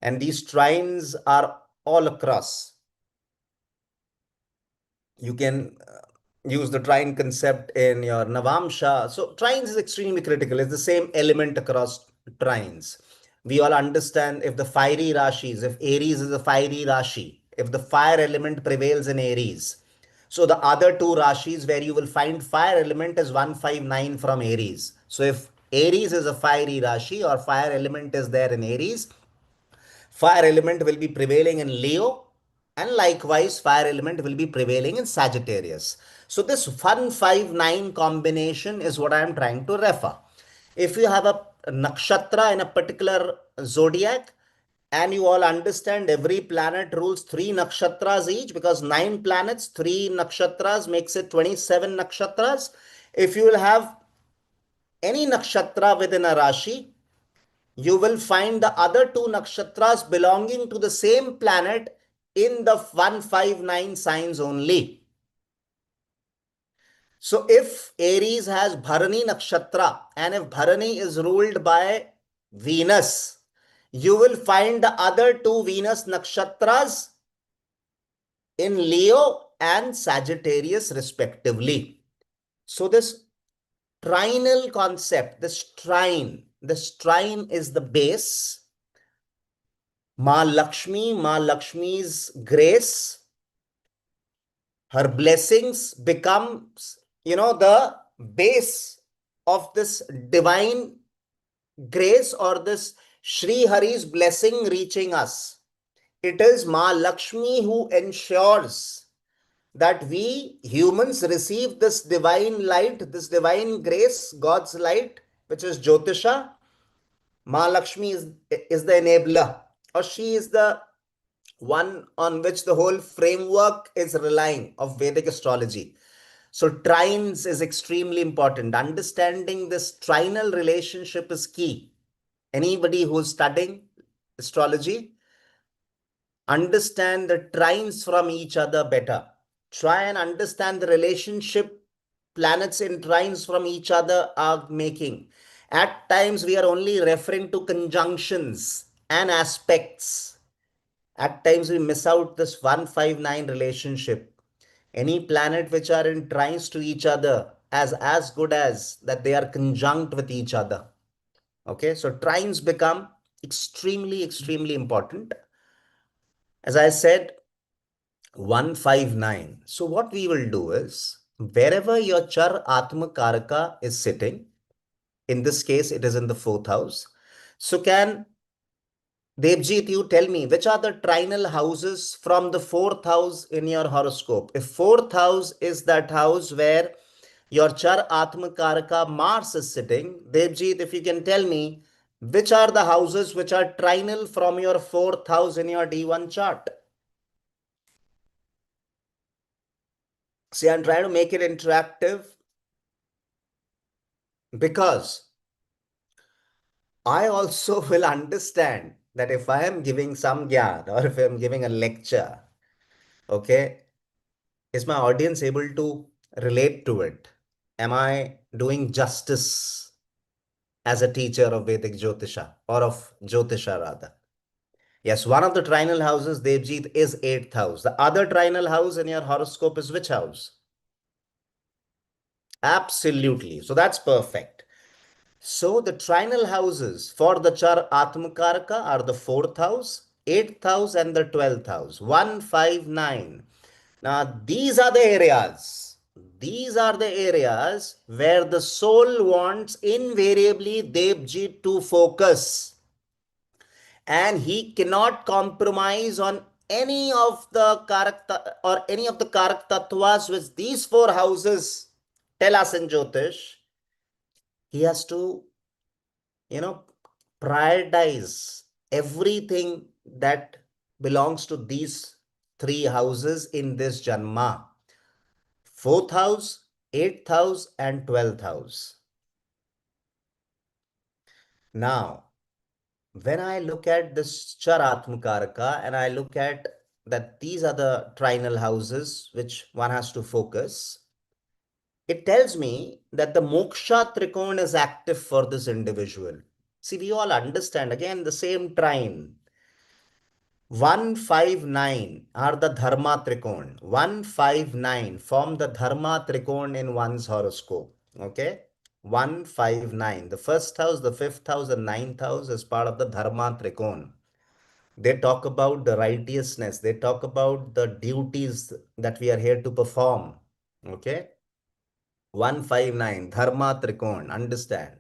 and these trines are all across. You can use the trine concept in your Navamsa. So trines is extremely critical. It's the same element across trines. We all understand if the fiery Rashis, if Aries is a fiery Rashi, if the fire element prevails in Aries. So the other two Rashis where you will find fire element is 159 from Aries. So if Aries is a fiery Rashi or fire element is there in Aries, fire element will be prevailing in Leo, and likewise fire element will be prevailing in Sagittarius. So this 159 combination is what I am trying to refer. If you have a nakshatra in a particular zodiac, and you all understand every planet rules 3 nakshatras each, because 9 planets, 3 nakshatras makes it 27 nakshatras. If you will have any nakshatra within a Rashi, you will find the other 2 nakshatras belonging to the same planet in the 159 signs only. So if Aries has Bharani nakshatra and if Bharani is ruled by Venus, you will find the other 2 Venus nakshatras in Leo and Sagittarius respectively. So this trinal concept, this trine is the base. Ma Lakshmi's grace, her blessings becomes, the base of this divine grace or this Sri Hari's blessing reaching us. It is Ma Lakshmi who ensures that we humans receive this divine light, this divine grace, God's light, which is Jyotisha. Ma Lakshmi is the enabler, or she is the one on which the whole framework is relying of Vedic astrology. So trines is extremely important. Understanding this trinal relationship is key. Anybody who's studying astrology, understand the trines from each other better. Try and understand the relationship planets in trines from each other are making. At times, we are only referring to conjunctions. and aspects. At times we miss out this 159 relationship. Any planet which are in trines to each other as good as that they are conjunct with each other. Okay, so trines become extremely important. As I said, 159. So what we will do is wherever your Char Atma Karaka is sitting, in this case it is in the fourth house. So can Devjit, you tell me which are the trinal houses from the fourth house in your horoscope? If fourth house is that house where your Char Atma Karaka Mars is sitting, Devjit, if you can tell me which are the houses which are trinal from your fourth house in your D1 chart? See, I'm trying to make it interactive because I also will understand that if I am giving some gyan or if I'm giving a lecture, okay, is my audience able to relate to it? Am I doing justice as a teacher of Vedic Jyotisha or of Jyotisha rather? Yes, one of the trinal houses, Devjit, is eighth house. The other trinal house in your horoscope is which house? Absolutely. So that's perfect. So the trinal houses for the Char Atmakaraka are the fourth house, eighth house, and the 12th house. 159. Now these are the areas. These are the areas where the soul wants invariably Devji to focus. And he cannot compromise on any of the karak or any of the karak tattvas which these four houses tell us in Jyotish. He has to, you know, prioritize everything that belongs to these three houses in this Janma: fourth house, eighth house, and 12th house. Now, when I look at this Charatmakaraka and I look at that these are the trinal houses which one has to focus, it tells me that the Moksha Trikon is active for this individual. See, we all understand again the same trine. 159 are the Dharma Trikon. 159 form the Dharma Trikon in one's horoscope. Okay? 159. The first house, the fifth house, and ninth house is part of the Dharma Trikon. They talk about the righteousness. They talk about the duties that we are here to perform. Okay? 159, Dharma Trikon, understand.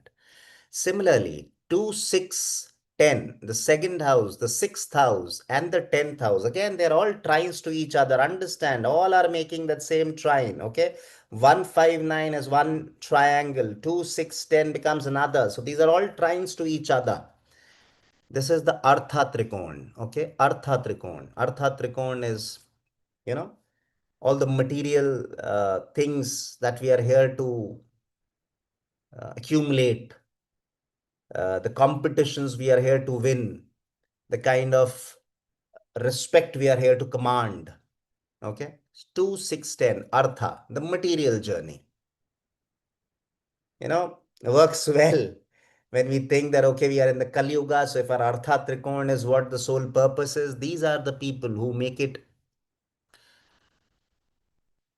Similarly, 2, 6, 10, the second house, the sixth house, and the 10th house. Again, they're all trines to each other. Understand, all are making that same trine. Okay? 159 is one triangle, 2, 6, 10 becomes another. So these are all trines to each other. This is the Artha Trikon. Okay? Artha Trikon. Artha Trikon is, you know, all the material things that we are here to accumulate, the competitions we are here to win, the kind of respect we are here to command. Okay, 2, 6, 10, Artha, the material journey. Works well when we think that, okay, we are in the Kali Yuga, so if our Artha Trikon is what the sole purpose is, these are the people who make it,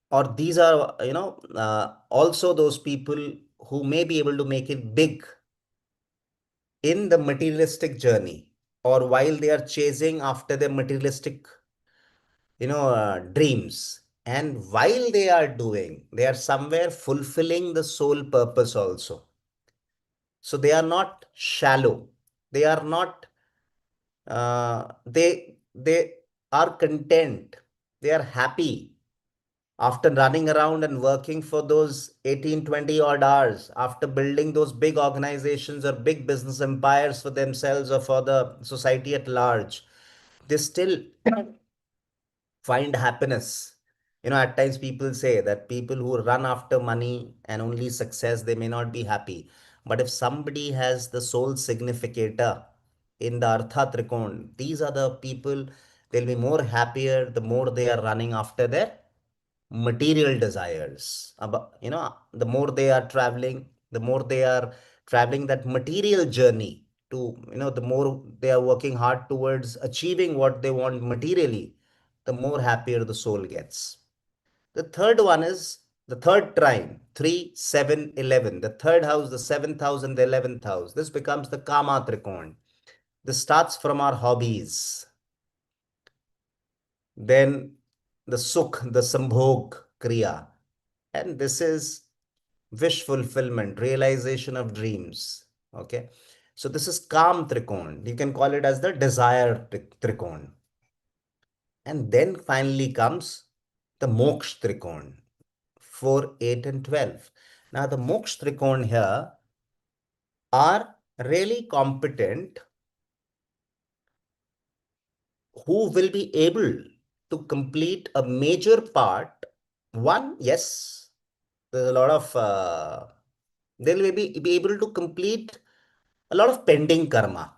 or these are, also those people who may be able to make it big in the materialistic journey or while they are chasing after their materialistic dreams, and while they are doing, they are somewhere fulfilling the soul purpose also. So they are not shallow, they are not they are content, they are happy after running around and working for those 18, 20 odd hours, after building those big organizations or big business empires for themselves or for the society at large. They still find happiness. At times people say that people who run after money and only success, they may not be happy. But if somebody has the soul significator in the Artha Trikon, these are the people, they'll be more happier the more they are running after their material desires. The more they are traveling, the more they are traveling that material journey. to, the more they are working hard towards achieving what they want materially, the more happier the soul gets. The third one is the third trine, 3, 7, 11. The third house, the seventh house, and the 11th house. This becomes the Kama Trikon. This starts from our hobbies. Then the Sukh, the Sambhog Kriya. And this is wish fulfillment, realization of dreams. Okay. So this is Kam Trikon. You can call it as the desire Trikon. And then finally comes the Moksh Trikon, 4, 8, and 12. Now, the Moksh Trikon here are really competent who will be able to complete a major part. One, yes, there's a lot of, they'll be able to complete a lot of pending karma,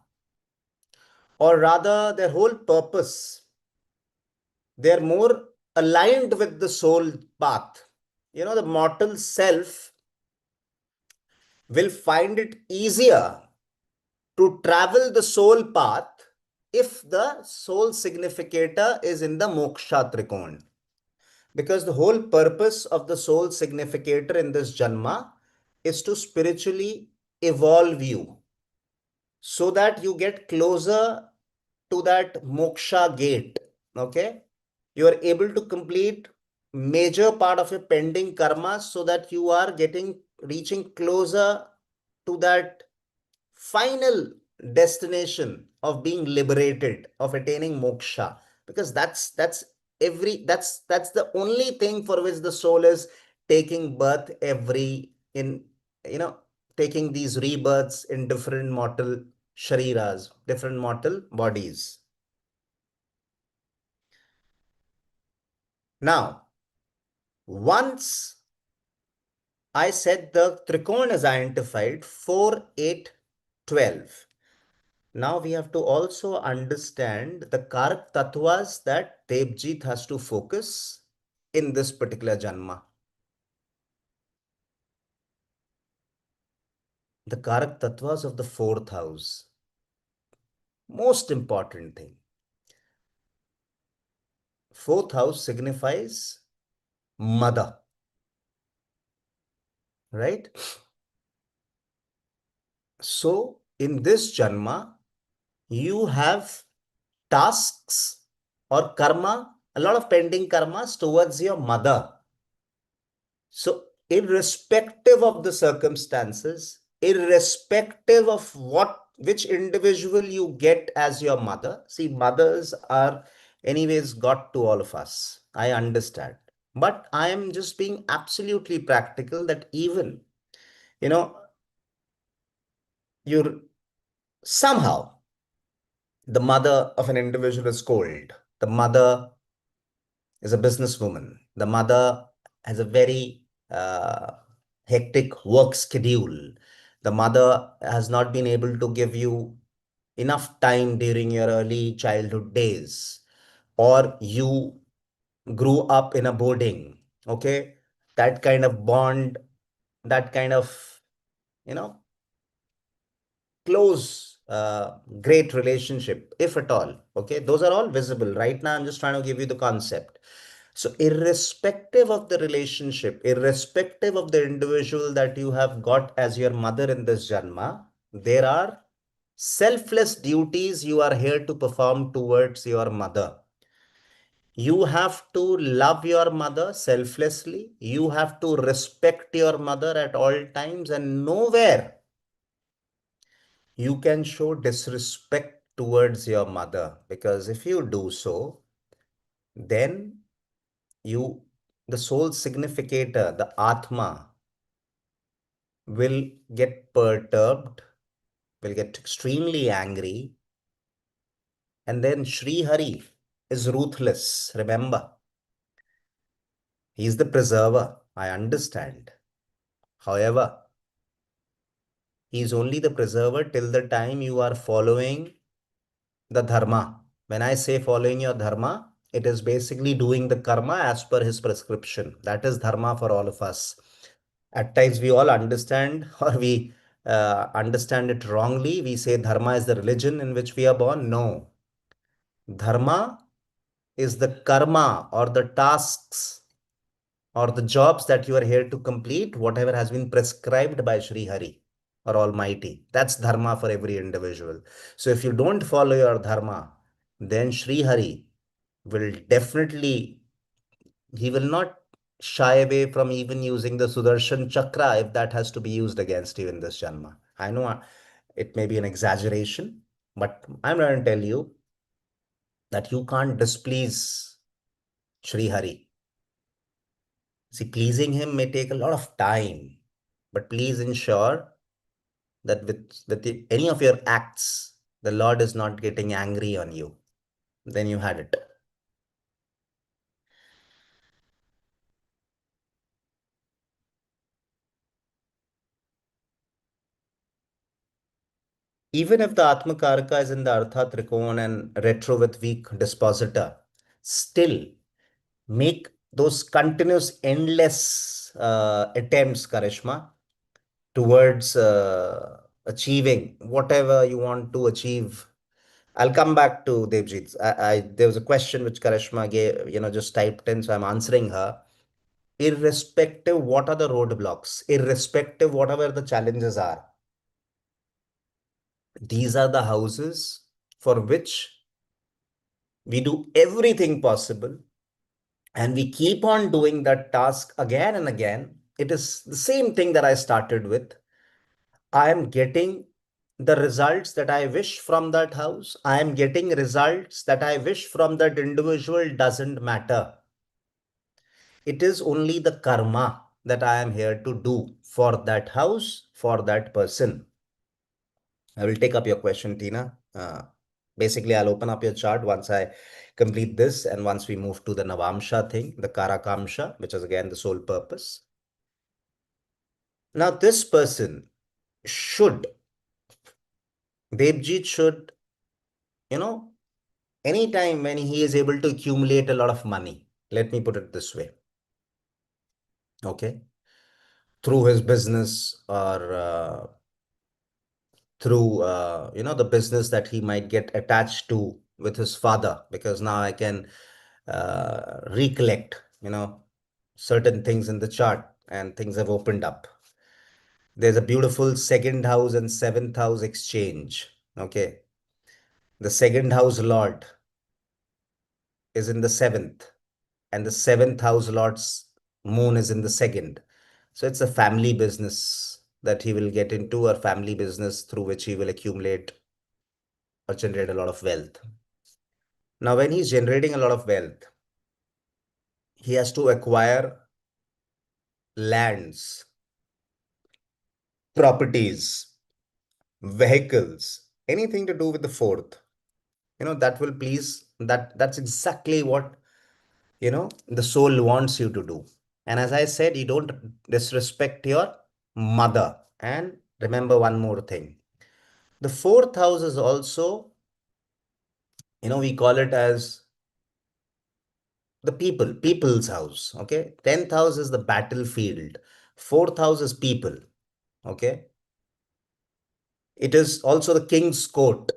or rather, their whole purpose. They're more aligned with the soul path. The mortal self will find it easier to travel the soul path if the soul significator is in the moksha trikon. Because the whole purpose of the soul significator in this janma is to spiritually evolve you so that you get closer to that moksha gate. Okay. You are able to complete major part of your pending karma so that you are reaching closer to that final destination of being liberated, of attaining moksha, because that's the only thing for which the soul is taking birth every in you know taking these rebirths in different mortal shariras, different mortal bodies. Now, once I said the trikon is identified, 4, 8, 12. Now we have to also understand the Karak Tattvas that Devjit has to focus in this particular Janma. The Karak Tattvas of the fourth house. Most important thing. Fourth house signifies mother. Right? So in this Janma, you have tasks or karma, a lot of pending karmas towards your mother. So, irrespective of the circumstances, irrespective of which individual you get as your mother, see, mothers are anyways got to all of us. I understand. But I am just being absolutely practical that even, you know, you're somehow the mother of an individual is cold. The mother is a businesswoman. The mother has a very hectic work schedule. The mother has not been able to give you enough time during your early childhood days, or you grew up in a boarding. Okay, that kind of bond, that kind of, you know, close, great relationship, if at all. Okay, those are all visible. Right now, I'm just trying to give you the concept. So, irrespective of the relationship, irrespective of the individual that you have got as your mother in this Janma, there are selfless duties you are here to perform towards your mother. You have to love your mother selflessly. You have to respect your mother at all times, and nowhere you can show disrespect towards your mother, because if you do so, then you, the soul significator, the Atma, will get perturbed, will get extremely angry. And then Sri Hari is ruthless. Remember, he is the preserver. I understand. However, he is only the preserver till the time you are following the dharma. When I say following your dharma, it is basically doing the karma as per his prescription. That is dharma for all of us. At times we all understand, or we understand it wrongly. We say dharma is the religion in which we are born. No, dharma is the karma or the tasks or the jobs that you are here to complete, whatever has been prescribed by Sri Hari or Almighty. That's dharma for every individual. So if you don't follow your dharma, then Sri Hari will definitely, he will not shy away from even using the Sudarshan Chakra if that has to be used against you in this Janma. I know it may be an exaggeration, but I'm going to tell you that you can't displease Sri Hari. See, pleasing him may take a lot of time, but please ensure that with any of your acts, the Lord is not getting angry on you. Then you had it. Even if the Atmakaraka is in the Artha Trikon and retro with weak dispositor, still make those continuous, endless attempts, Karishma, towards achieving whatever you want to achieve. I'll come back to Devjit. There was a question which Karishma gave, just typed in, so I'm answering her. Irrespective, what are the roadblocks? Irrespective, whatever the challenges are, these are the houses for which we do everything possible and we keep on doing that task again and again. It is the same thing that I started with. I am getting the results that I wish from that house. I am getting results that I wish from that individual, doesn't matter. It is only the karma that I am here to do for that house, for that person. I will take up your question, Tina. Basically, I'll open up your chart once I complete this and once we move to the Navamsha thing, the Karakamsha, which is again the sole purpose. Now, this person should, Devjit should, you know, anytime when he is able to accumulate a lot of money, let me put it this way, okay, through his business or through the business that he might get attached to with his father, because now I can recollect certain things in the chart and things have opened up. There's a beautiful second house and seventh house exchange. Okay, the second house lord is in the seventh and the seventh house lord's moon is in the second. So it's a family business that he will get into, or family business through which he will accumulate or generate a lot of wealth. Now, when he's generating a lot of wealth, he has to acquire lands, properties, vehicles, anything to do with the fourth. That will please, that's exactly what, the soul wants you to do. And as I said, you don't disrespect your mother. And remember one more thing. The fourth house is also, we call it as the people's house. Okay. 10th house is the battlefield. Fourth house is people. Okay. It is also the king's court.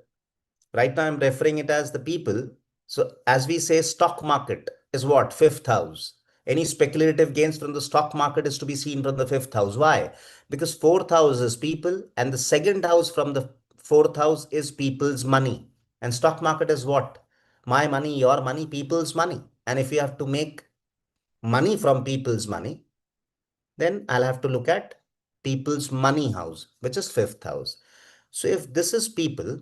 Right now, I'm referring it as the people. So as we say, stock market is what? Fifth house. Any speculative gains from the stock market is to be seen from the fifth house. Why? Because fourth house is people and the second house from the fourth house is people's money. And stock market is what? My money, your money, people's money. And if you have to make money from people's money, then I'll have to look at people's money house, which is fifth house. So if this is people,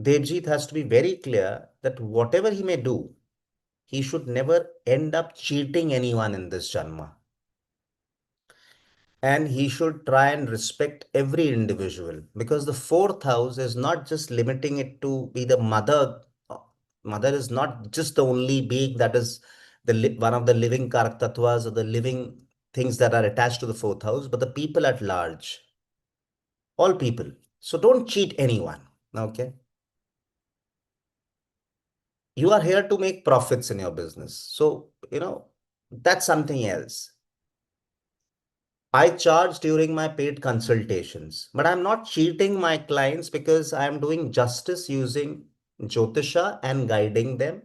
Devjit has to be very clear that whatever he may do, he should never end up cheating anyone in this Janma. And he should try and respect every individual, because the fourth house is not just limiting it to be the mother. Mother is not just the only being that is one of the living karaktattvas or the living things that are attached to the fourth house, but the people at large, all people. So don't cheat anyone. Okay. You are here to make profits in your business. So, that's something else. I charge during my paid consultations, but I'm not cheating my clients because I'm doing justice using Jyotisha and guiding them,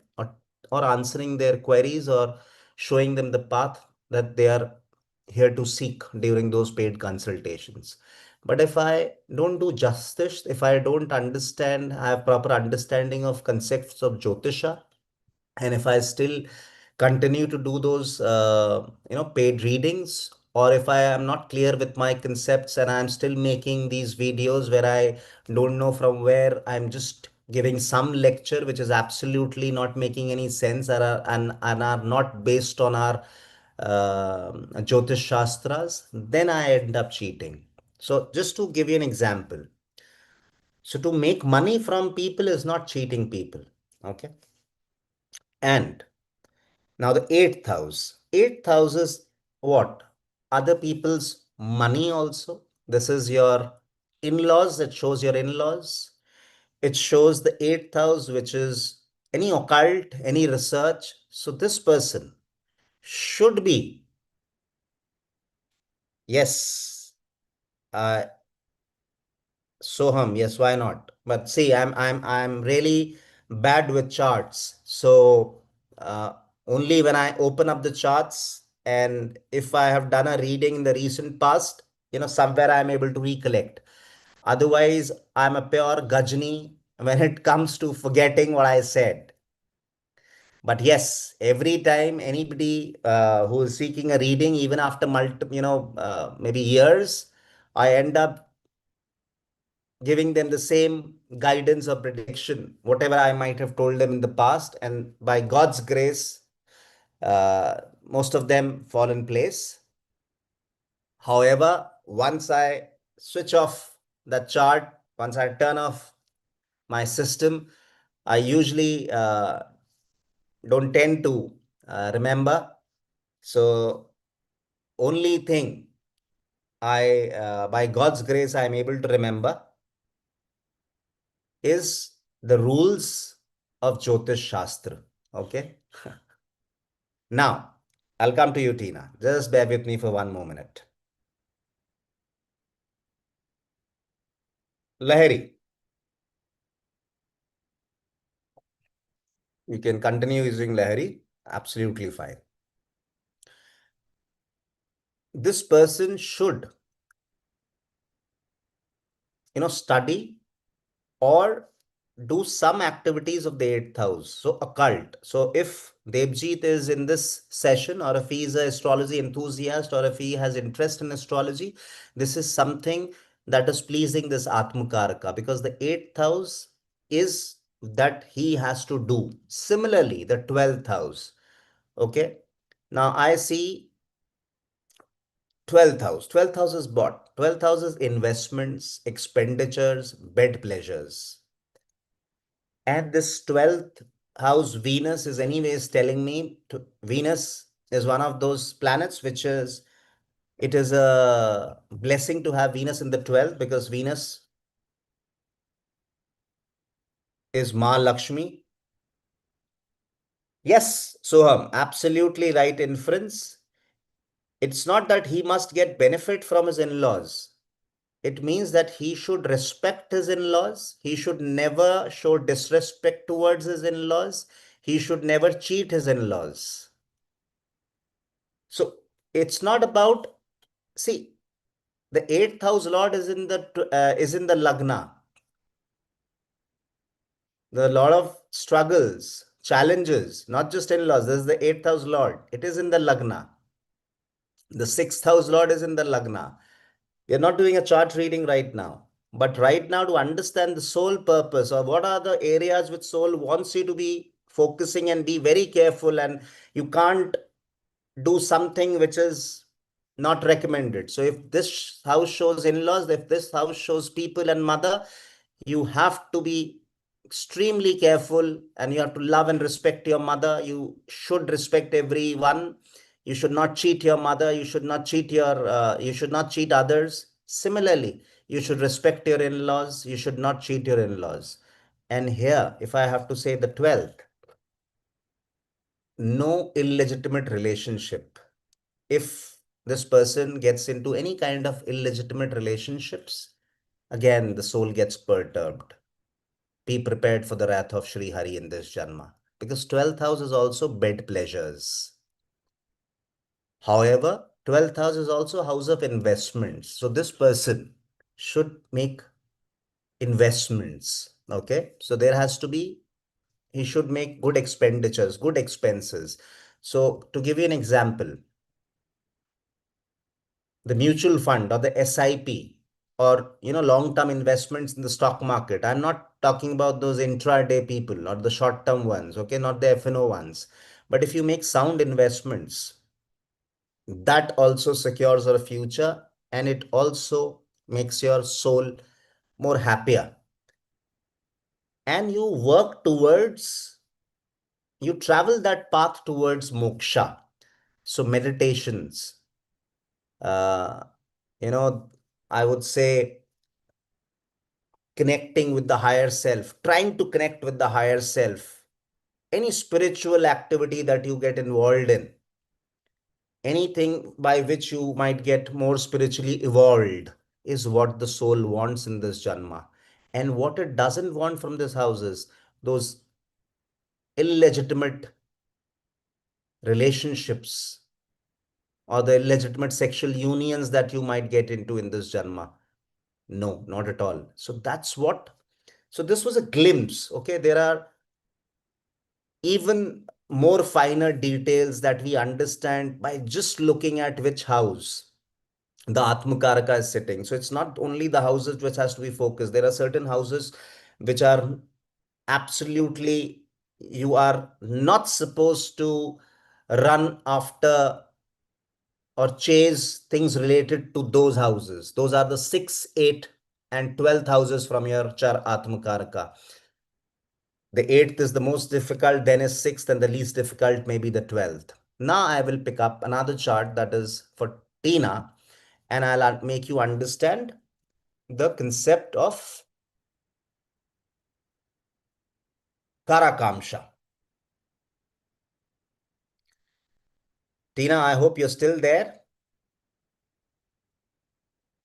or answering their queries, or showing them the path that they are here to seek during those paid consultations. But if I don't do justice, if I don't understand, have proper understanding of concepts of Jyotisha, and if I still continue to do those paid readings, or if I am not clear with my concepts and I'm still making these videos where I don't know from where, I'm just giving some lecture which is absolutely not making any sense, and are not based on our Jyotish Shastras, then I end up cheating. So just to give you an example, so to make money from people is not cheating people. Okay. And now the eighth house. Eighth house is what? Other people's money also. This is your in-laws. It shows your in-laws. It shows the eighth house, which is any occult, any research. So this person should be, yes, uh, Soham, yes, why not? But see, I'm really bad with charts. So only when I open up the charts, and if I have done a reading in the recent past, somewhere I'm able to recollect. Otherwise, I'm a pure Gajni when it comes to forgetting what I said. But yes, every time anybody who is seeking a reading, even after maybe years, I end up giving them the same guidance or prediction, whatever I might have told them in the past. And by God's grace, most of them fall in place. However, once I switch off the chart, once I turn off my system, I usually don't tend to remember. So, only thing by God's grace, I am able to remember is the rules of Jyotish Shastra. Okay. Now, I'll come to you, Tina. Just bear with me for one more minute. Lahiri, you can continue using Lahiri. Absolutely fine. This person should, study or do some activities of the eighth house. So occult. So if Devjit is in this session, or if he is an astrology enthusiast, or if he has interest in astrology, this is something that is pleasing this Atmakaraka, because the eighth house is that he has to do. Similarly, the 12th house. Okay. Now I see 12th house. 12th house is what? 12th house is investments, expenditures, bed pleasures. And this 12th house, Venus, is anyways telling me Venus is one of those planets which is, it is a blessing to have Venus in the 12th, because Venus is Ma Lakshmi. Yes, Soham, absolutely right inference. It's not that he must get benefit from his in-laws. It means that he should respect his in-laws. He should never show disrespect towards his in-laws. He should never cheat his in-laws. So it's not about, see, the eighth house lord is in the lagna. There are a lot of struggles, challenges, not just in-laws. There's the eighth house lord. It is in the lagna. The sixth house lord is in the lagna. We are not doing a chart reading right now. But right now, to understand the soul purpose, or what are the areas which soul wants you to be focusing, and be very careful, and you can't do something which is not recommended. So if this house shows in-laws, if this house shows people and mother, you have to be extremely careful, and you have to love and respect your mother. You should respect everyone. You should not cheat your mother. You should not cheat others. Similarly, you should respect your in-laws. You should not cheat your in-laws. And here, if I have to say the 12th, no illegitimate relationship. If this person gets into any kind of illegitimate relationships, again, the soul gets perturbed. Be prepared for the wrath of Sri Hari in this Janma. Because 12th house is also bed pleasures. However, 12th house is also house of investments. So this person should make investments. Okay. So there has to be, he should make good expenditures, good expenses. So to give you an example, the mutual fund or the SIP or long-term investments in the stock market. I'm not talking about those intraday people or the short-term ones, okay, not the FNO ones. But if you make sound investments, that also secures your future and it also makes your soul more happier. And you travel that path towards moksha. So meditations, uh, you know, I would say connecting with the higher self, trying to connect with the higher self, any spiritual activity that you get involved in, anything by which you might get more spiritually evolved is what the soul wants in this Janma. And what it doesn't want from this house is those illegitimate relationships or the illegitimate sexual unions that you might get into in this Janma. No, not at all. So that's what. So this was a glimpse. Okay, there are even more finer details that we understand by just looking at which house the Atmakaraka is sitting. So it's not only the houses which has to be focused. There are certain houses which are absolutely, you are not supposed to run after or chase things related to those houses. Those are the 6, 8, and 12th houses from your Char Atmakaraka. The eighth is the most difficult, then is sixth, and the least difficult may be the 12th. Now I will pick up another chart that is for Tina, and I'll make you understand the concept of Karakamsha. Tina, I hope you're still there.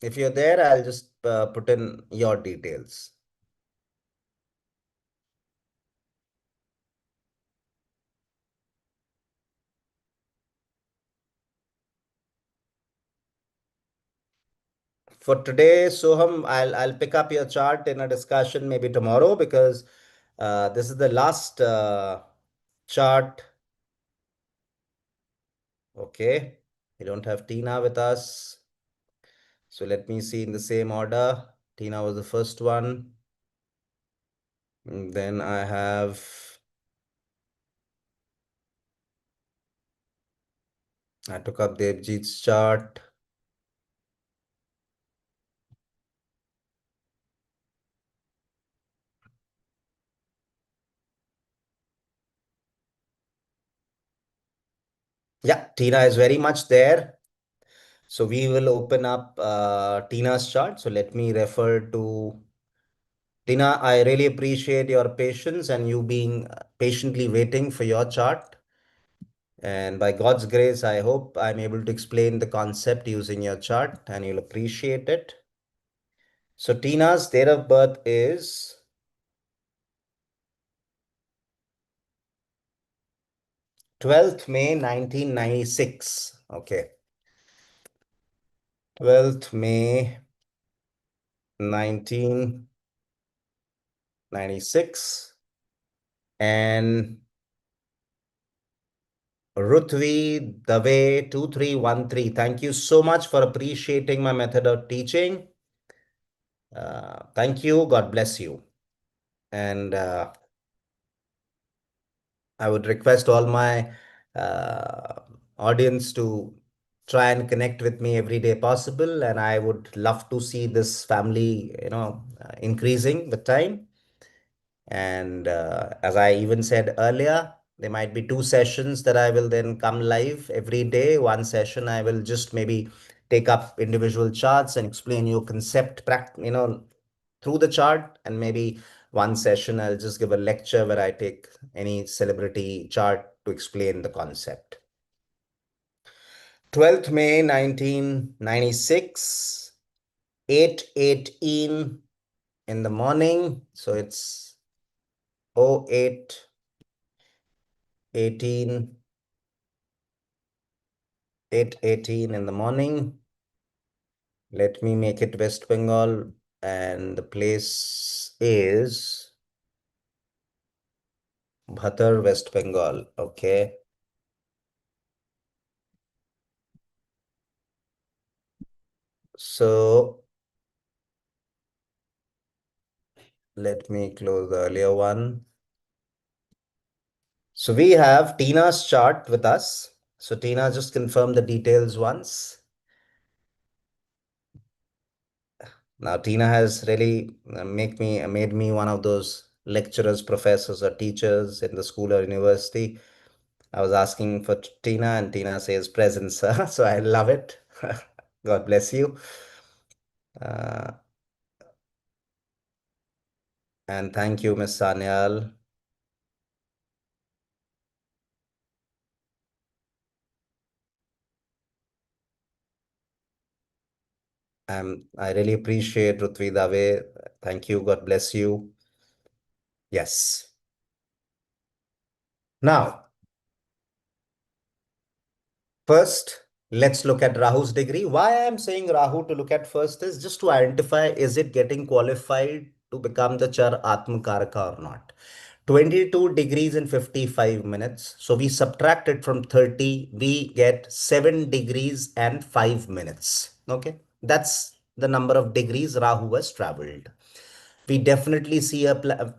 If you're there, I'll just put in your details. For today, Soham, I'll pick up your chart in a discussion maybe tomorrow because this is the last chart. Okay, we don't have Tina with us. So let me see in the same order. Tina was the first one. And then I have, I took up Devjit's chart. Yeah, Tina is very much there. So we will open up Tina's chart. So let me refer to Tina. I really appreciate your patience and you being patiently waiting for your chart. And by God's grace, I hope I'm able to explain the concept using your chart and you'll appreciate it. So Tina's date of birth is 12th May 1996. Okay. 12th May 1996. And Ruthvi Dave 2313. Thank you so much for appreciating my method of teaching. Thank you. God bless you. And I would request all my audience to try and connect with me every day possible. And I would love to see this family, increasing with time. And as I even said earlier, there might be two sessions that I will then come live every day. One session I will just maybe take up individual charts and explain you concept, through the chart. And maybe one session I'll just give a lecture where I take any celebrity chart to explain the concept. 12th May 1996, 8:18 in the morning. So it's 08:18, 8:18 in the morning. Let me make it West Bengal, and the place is Bhatar, West Bengal. Okay. So let me close the earlier one. So we have Tina's chart with us. So Tina, just confirm the details once. Now Tina has really made me one of those lecturers, professors, or teachers in the school or university. I was asking for Tina, and Tina says present, sir. So I love it. God bless you. Uh, and thank you, Miss Sanyal. I really appreciate Rutvi Dave. Thank you. God bless you. Yes. Now, first, let's look at Rahu's degree. Why I am saying Rahu to look at first is just to identify, is it getting qualified to become the Char Atmakaraka or not? 22 degrees in 55 minutes. So we subtract it from 30, we get 7 degrees and 5 minutes. Okay. That's the number of degrees Rahu has traveled. We definitely see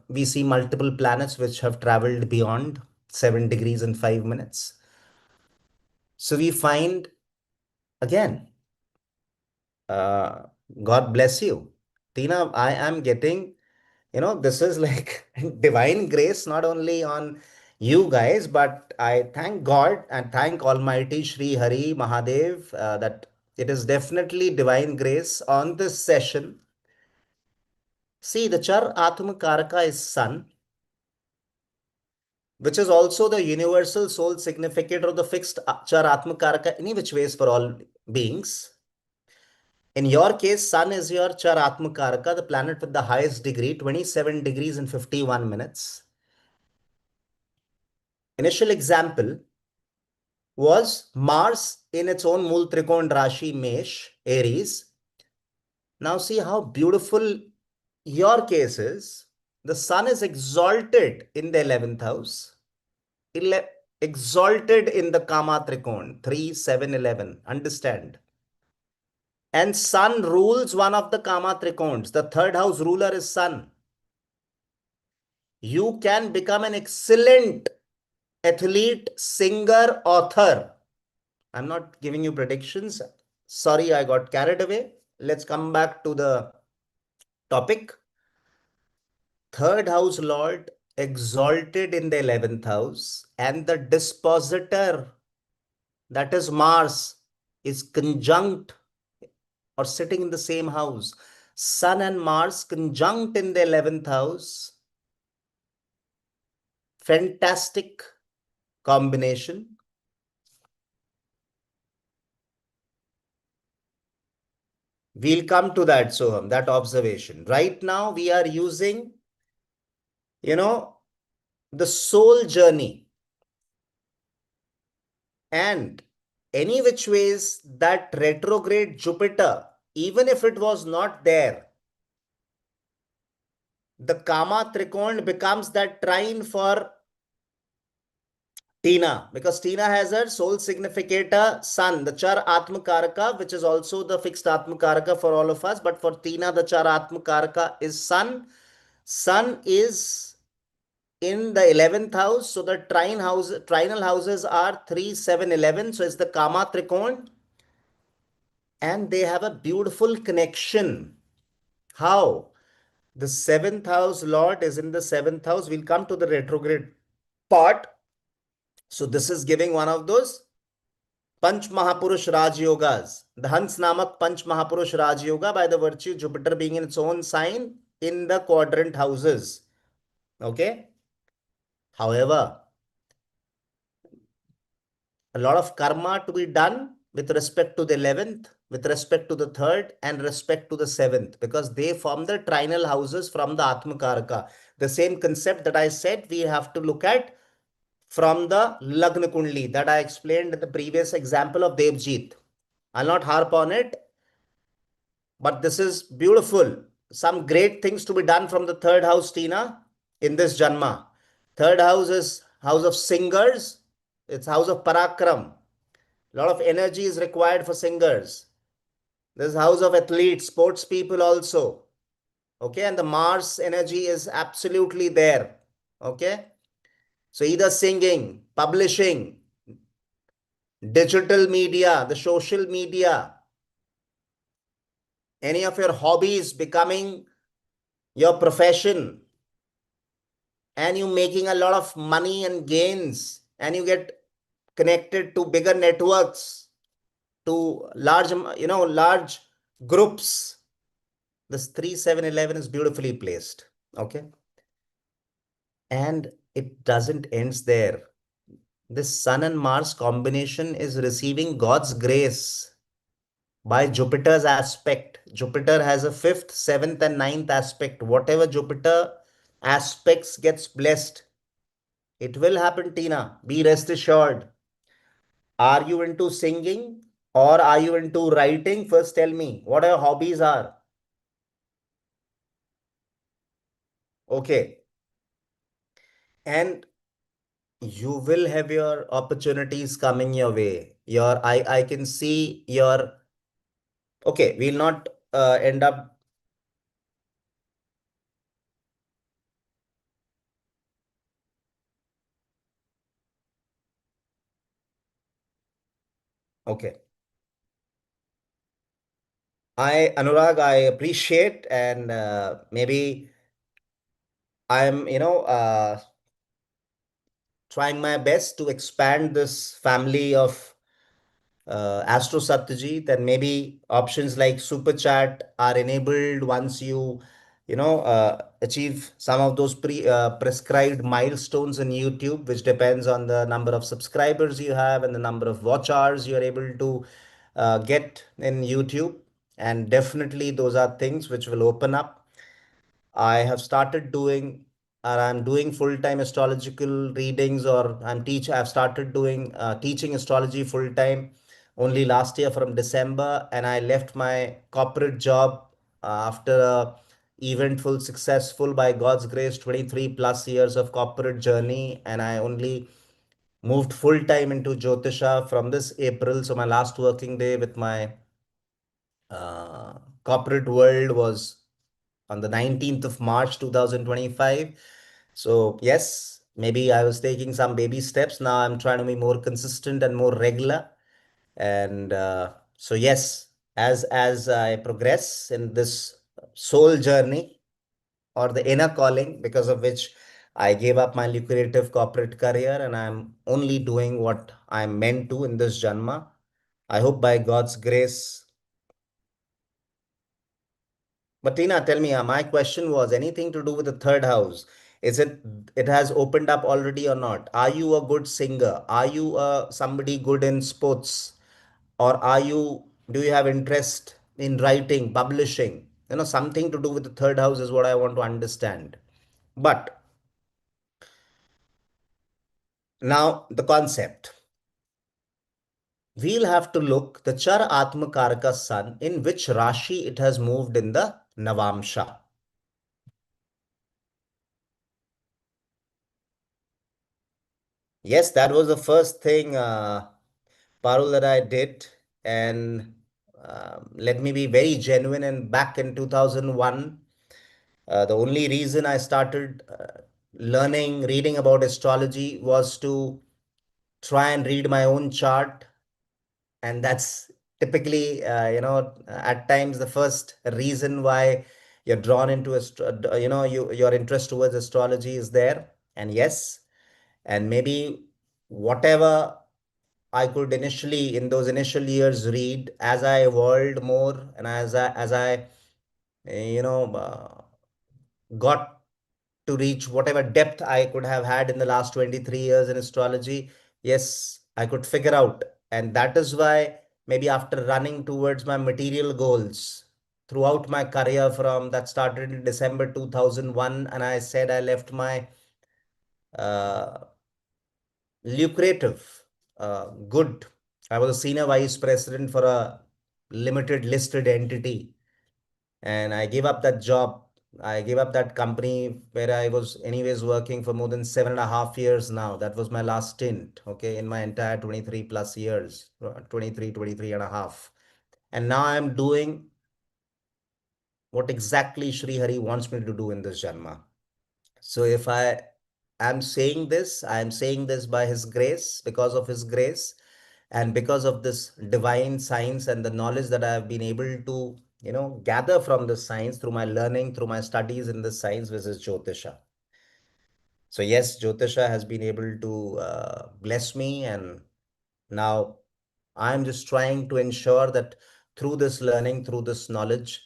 we see multiple planets which have traveled beyond 7 degrees in 5 minutes. So we find again, uh, God bless you. Tina, I am getting, this is like divine grace, not only on you guys, but I thank God and thank Almighty Shri Hari Mahadev that it is definitely divine grace on this session. See, the Char Atma Karaka is Sun, which is also the universal soul significant of the fixed Char Atma Karaka, any which ways for all beings. In your case, Sun is your Char Atma Karaka, the planet with the highest degree, 27 degrees and 51 minutes. Initial example was Mars in its own Mool Trikon Rashi Mesh, Aries. Now see how beautiful your case is. The Sun is exalted in the 11th house, exalted in the Kama Trikon, 3, 7, 11. Understand? And Sun rules one of the Kama Trikons. The third house ruler is Sun. You can become an excellent athlete, singer, author. I'm not giving you predictions. Sorry, I got carried away. Let's come back to the topic. Third house Lord exalted in the 11th house, and the dispositor, that is Mars, is conjunct or sitting in the same house. Sun and Mars conjunct in the 11th house. Fantastic combination. We'll come to that, Soham, that observation. Right now, we are using, you know, the soul journey, and any which ways that retrograde Jupiter, even if it was not there, the Kama Trikon becomes that trine for Tina, because Tina has her soul significator Sun, the Char Atmakaraka, which is also the fixed Atmakaraka for all of us. But for Tina, the Char Atmakaraka is Sun. Sun is in the 11th house. So the trinal houses are 3, 7, 11. So it's the Kama Trikon. And they have a beautiful connection. How? The seventh house Lord is in the seventh house. We'll come to the retrograde part. So this is giving one of those Panch Mahapurush Raj Yogas. The Hans Namak Panch Mahapurush Raj Yoga, by the virtue Jupiter being in its own sign in the quadrant houses. Okay. However, a lot of karma to be done with respect to the 11th, with respect to the third, and respect to the seventh, because they form the trinal houses from the Atmakaraka. The same concept that I said we have to look at from the Lagna Kundli that I explained in the previous example of Devjit. I'll not harp on it, but this is beautiful. Some great things to be done from the third house, Tina, in this Janma. Third house is house of singers, it's house of Parakram. A lot of energy is required for singers. This house of athletes, sports people also. Okay, and the Mars energy is absolutely there. Okay, so either singing, publishing, digital media, the social media, any of your hobbies becoming your profession, and you making a lot of money and gains, and you get connected to bigger networks, to large, large groups. This 3711 is beautifully placed. Okay, and it doesn't ends there. This Sun and Mars combination is receiving God's grace by Jupiter's aspect. Jupiter has a fifth, seventh, and ninth aspect. Whatever Jupiter aspects gets blessed. It will happen, Tina. Be rest assured. Are you into singing or are you into writing? First tell me what your hobbies are. Okay. And you will have your opportunities coming your way. I can see your, okay, we'll not end up, okay. Anurag, I appreciate, and maybe I'm, trying my best to expand this family of Astro Satyajit, and maybe options like Super Chat are enabled once you achieve some of those prescribed milestones in YouTube, which depends on the number of subscribers you have and the number of watch hours you are able to get in YouTube. And definitely, those are things which will open up. I have started doing, or I'm doing full-time astrological readings, or I've started doing teaching astrology full-time only last year from December, and I left my corporate job after a eventful, successful, by God's grace, 23 plus years of corporate journey, and I only moved full-time into Jyotisha from this April. So my last working day with my uh, corporate world was on the 19th of March 2025. So, yes, maybe I was taking some baby steps. Now I'm trying to be more consistent and more regular. And so, yes, as I progress in this soul journey or the inner calling, because of which I gave up my lucrative corporate career and I'm only doing what I'm meant to in this Janma. I hope by God's grace. But Tina, tell me, my question was anything to do with the third house. Is it has opened up already or not? Are you a good singer? Are you somebody good in sports? Or do you have interest in writing, publishing? Something to do with the third house is what I want to understand. But now the concept. We'll have to look the Char Atma Karaka Sun, in which Rashi it has moved in the Navamsha. Yes, that was the first thing, Parul, that I did. And let me be very genuine. And back in 2001, the only reason I started learning, reading about astrology was to try and read my own chart. And that's typically, at times the first reason why you're drawn into, your interest towards astrology is there. And yes, and maybe whatever I could initially in those initial years read, as I evolved more and as I got to reach whatever depth I could have had in the last 23 years in astrology, yes, I could figure out. And that is why maybe after running towards my material goals throughout my career from that started in December 2001, and I said I left my uh, lucrative, good. I was a senior vice president for a limited listed entity, and I gave up that job. I gave up that company where I was anyways working for more than 7.5 years now. That was my last stint, okay, in my entire 23 plus years, 23 and a half. And now I'm doing what exactly Sri Hari wants me to do in this Janma. So if I am saying this, I am saying this by His grace, because of His grace, and because of this divine science and the knowledge that I have been able to, gather from this science through my learning, through my studies in this science, which is Jyotisha. So yes, Jyotisha has been able to bless me, and now I'm just trying to ensure that through this learning, through this knowledge,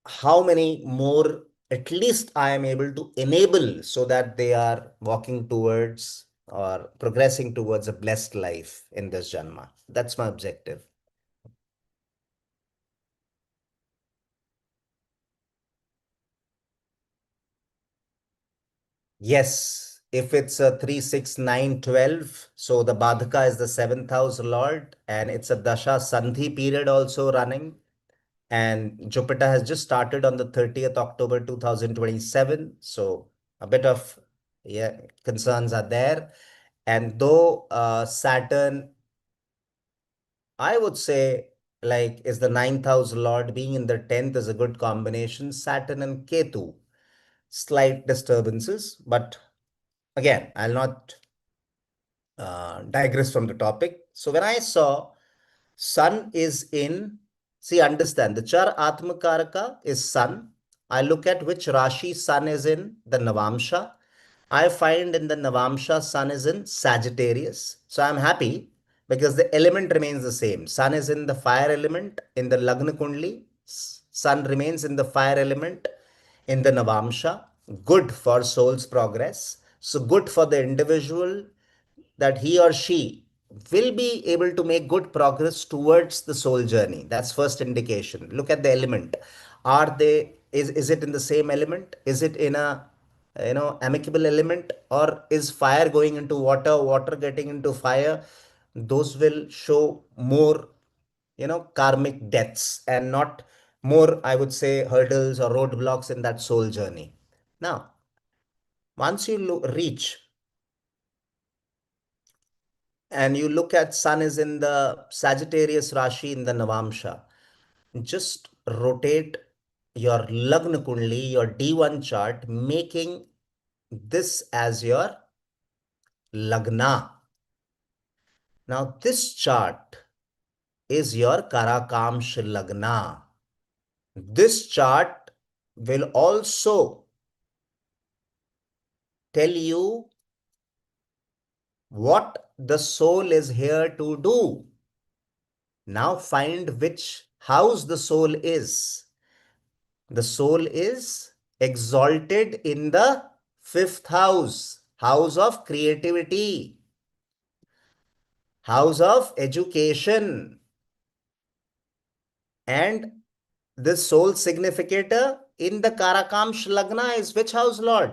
how many more at least I am able to enable so that they are walking towards or progressing towards a blessed life in this Janma. That's my objective. Yes, if it's a 3, 6, 9, 12, so the Badhaka is the seventh house lord, and it's a Dasha Sandhi period also running. And Jupiter has just started on the 30th October 2027. So a bit of, yeah, concerns are there. And though Saturn, I would say, like, is the ninth house lord, being in the 10th is a good combination. Saturn and Ketu, slight disturbances. But again, I'll not digress from the topic. So when I saw Sun is in, see, understand the Char Atmakaraka is Sun. I look at which Rashi Sun is in, the Navamsa. I find in the Navamsa Sun is in Sagittarius. So I'm happy because the element remains the same. Sun is in the fire element in the Lagna Kundli. Sun remains in the fire element in the Navamsa. Good for soul's progress. So good for the individual that he or she will be able to make good progress towards the soul journey. That's first indication. Look at the element. Are they, is it in the same element? Is it in a amicable element, or is fire going into water, water getting into fire? Those will show more karmic deaths and not more, I would say, hurdles or roadblocks in that soul journey. Now, once you reach and you look at Sun is in the Sagittarius Rashi in the Navamsha, just rotate your Lagna Kundli, your D1 chart, making this as your Lagna. Now, this chart is your Karakamsh Lagna. This chart will also tell you what the soul is here to do. Now, find which house the soul is. The soul is exalted in the fifth house, house of creativity, house of education. And this soul significator in the Karakamsh Lagna is which house, Lord?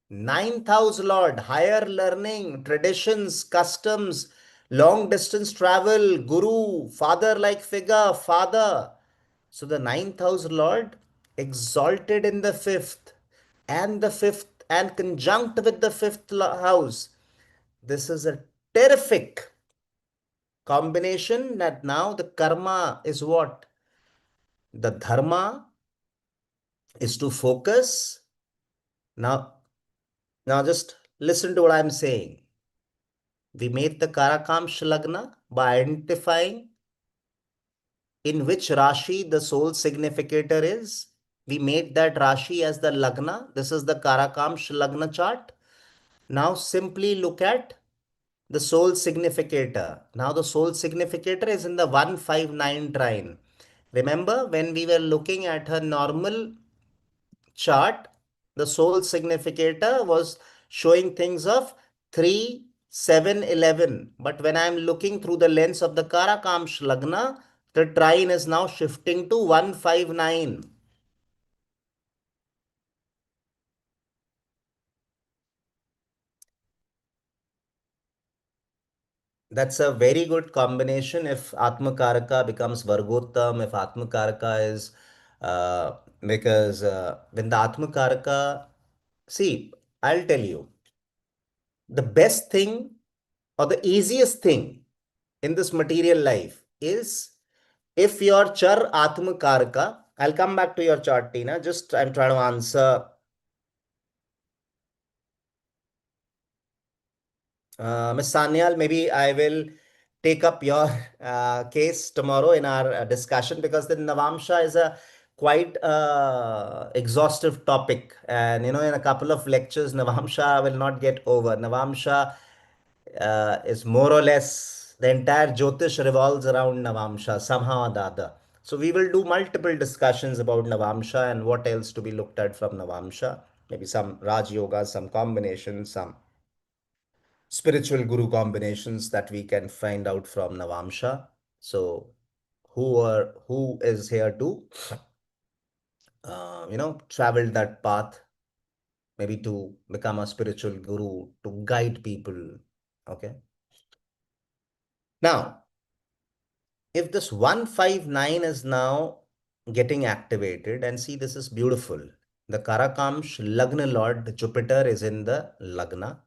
Ninth house, Lord. Higher learning, traditions, customs, long distance travel, guru, father like figure, father. So the ninth house Lord exalted in the fifth, and the fifth and conjunct with the fifth house. This is a terrific combination that now the karma is what? The dharma is to focus. Now, now just listen to what I'm saying. We made the Karakamsh Lagna by identifying in which Rashi the soul significator is. We made that Rashi as the Lagna. This is the Karakamsh Lagna chart. Now simply look at the soul significator. Now the soul significator is in the 159 trine. Remember when we were looking at her normal chart, the soul significator was showing things of 3, 711. But when I'm looking through the lens of the Karakamsh Lagna, the trine is now shifting to 159. That's a very good combination if Atmakaraka becomes Vargottam, if Atmakaraka is because when the Atmakaraka, see, I'll tell you, the best thing or the easiest thing in this material life is if your Char Atmakaraka, I'll come back to your chart, Tina. Just I'm trying to answer Ms. Sanyal, maybe I will take up your case tomorrow in our discussion because the Navamsa is a quite exhaustive topic. And, in a couple of lectures, Navamsa will not get over. Navamsa is more or less the entire Jyotish revolves around Navamsa, somehow or the other. So we will do multiple discussions about Navamsa and what else to be looked at from Navamsa. Maybe some Raj Yoga, some combinations, some spiritual guru combinations that we can find out from Navamsha. So who is here to travel that path, maybe to become a spiritual guru, to guide people. Okay. Now, if this 159 is now getting activated, and see, this is beautiful. The Karakamsh Lagna Lord Jupiter is in the Lagna.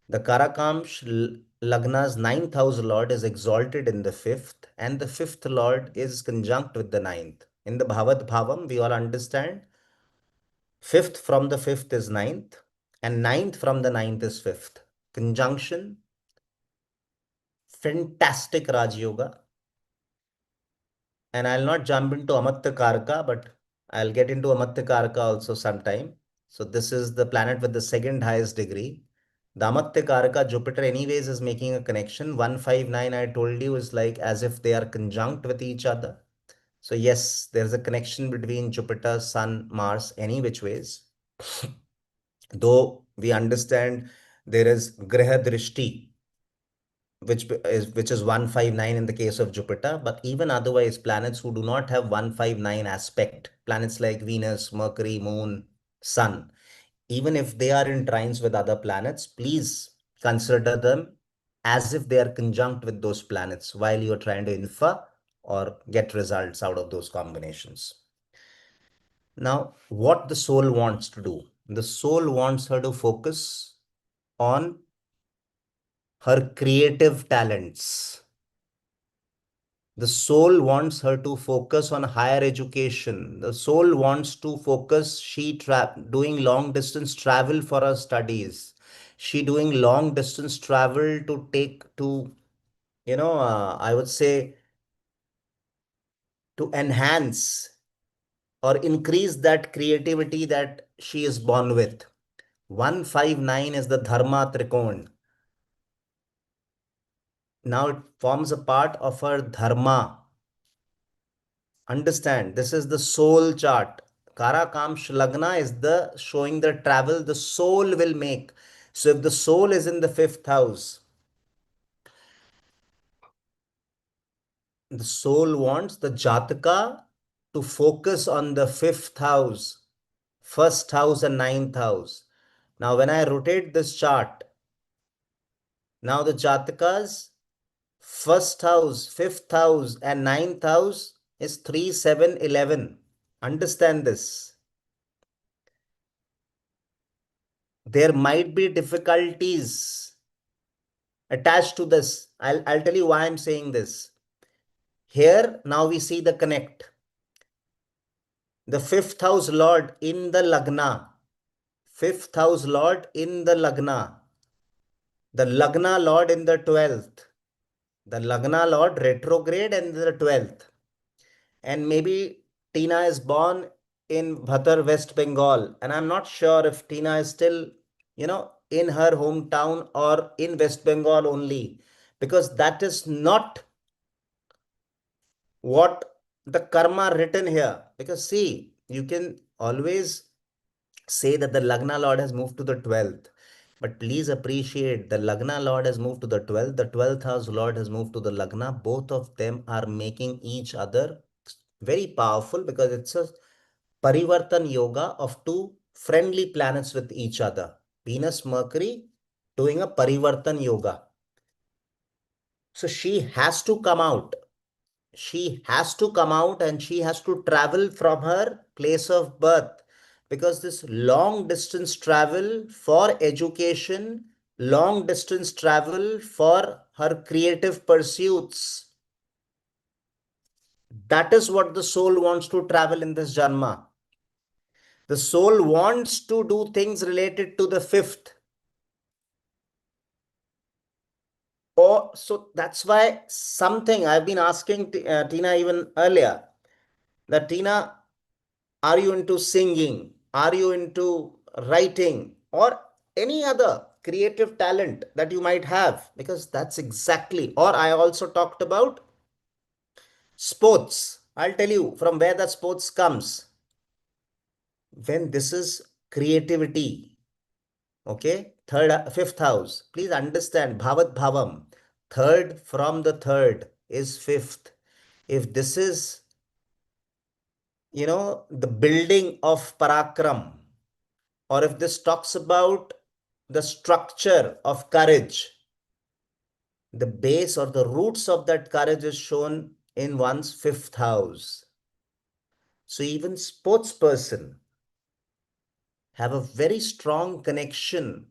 The Karakamsh Lagna's ninth house lord is exalted in the fifth, and the fifth lord is conjunct with the ninth. In the Bhavad Bhavam, we all understand fifth from the fifth is ninth, and ninth from the ninth is fifth. Conjunction, fantastic Raj Yoga. And I'll not jump into Amatya Karaka, but I'll get into Amatya Karaka also sometime. So this is the planet with the second highest degree. The Amatya Karaka, Jupiter anyways is making a connection. 159, I told you, is like as if they are conjunct with each other. So yes, there's a connection between Jupiter, Sun, Mars, any which ways. Though we understand there is Graha Drishti, which is 159 in the case of Jupiter, but even otherwise planets who do not have 159 aspect, planets like Venus, Mercury, Moon, Sun, even if they are in trines with other planets, please consider them as if they are conjunct with those planets while you're trying to infer or get results out of those combinations. Now, what the soul wants to do, the soul wants her to focus on her creative talents. The soul wants her to focus on higher education. The soul wants to focus, doing long distance travel for her studies. She doing long distance travel to take to, I would say to enhance or increase that creativity that she is born with. 159 is the Dharma Trikon. Now it forms a part of her Dharma. Understand, this is the soul chart. Karakamsh Lagna is the showing the travel the soul will make. So if the soul is in the fifth house, the soul wants the Jataka to focus on the fifth house, first house and ninth house. Now when I rotate this chart, now the Jataka's first house, fifth house and ninth house is 3, 7, 11. Understand this. There might be difficulties attached to this. I'll tell you why I'm saying this. Here, now we see the connect. The fifth house lord in the Lagna. Fifth house lord in the Lagna. The Lagna lord in the 12th. The Lagna lord retrograde and the 12th. And maybe Tina is born in Bhatar, West Bengal. And I'm not sure if Tina is still, in her hometown or in West Bengal only. Because that is not what the karma written here. Because see, you can always say that the Lagna Lord has moved to the 12th. But please appreciate the Lagna Lord has moved to the 12th. The 12th house Lord has moved to the Lagna. Both of them are making each other very powerful because it's a Parivartan Yoga of two friendly planets with each other. Venus, Mercury doing a Parivartan Yoga. So she has to come out. She has to come out and she has to travel from her place of birth, because this long distance travel for education, long distance travel for her creative pursuits, that is what the soul wants to travel in this Janma. The soul wants to do things related to the fifth. Or so that's why something I've been asking Tina even earlier, that Tina, are you into singing? Are you into writing or any other creative talent that you might have? Because that's exactly, or I also talked about sports. I'll tell you from where that sports comes. When this is creativity, okay? Fifth house. Please understand, Bhavat Bhavam. Third from the third is fifth. If this is, the building of Parakram, or if this talks about the structure of courage, the base or the roots of that courage is shown in one's fifth house. So even sports person have a very strong connection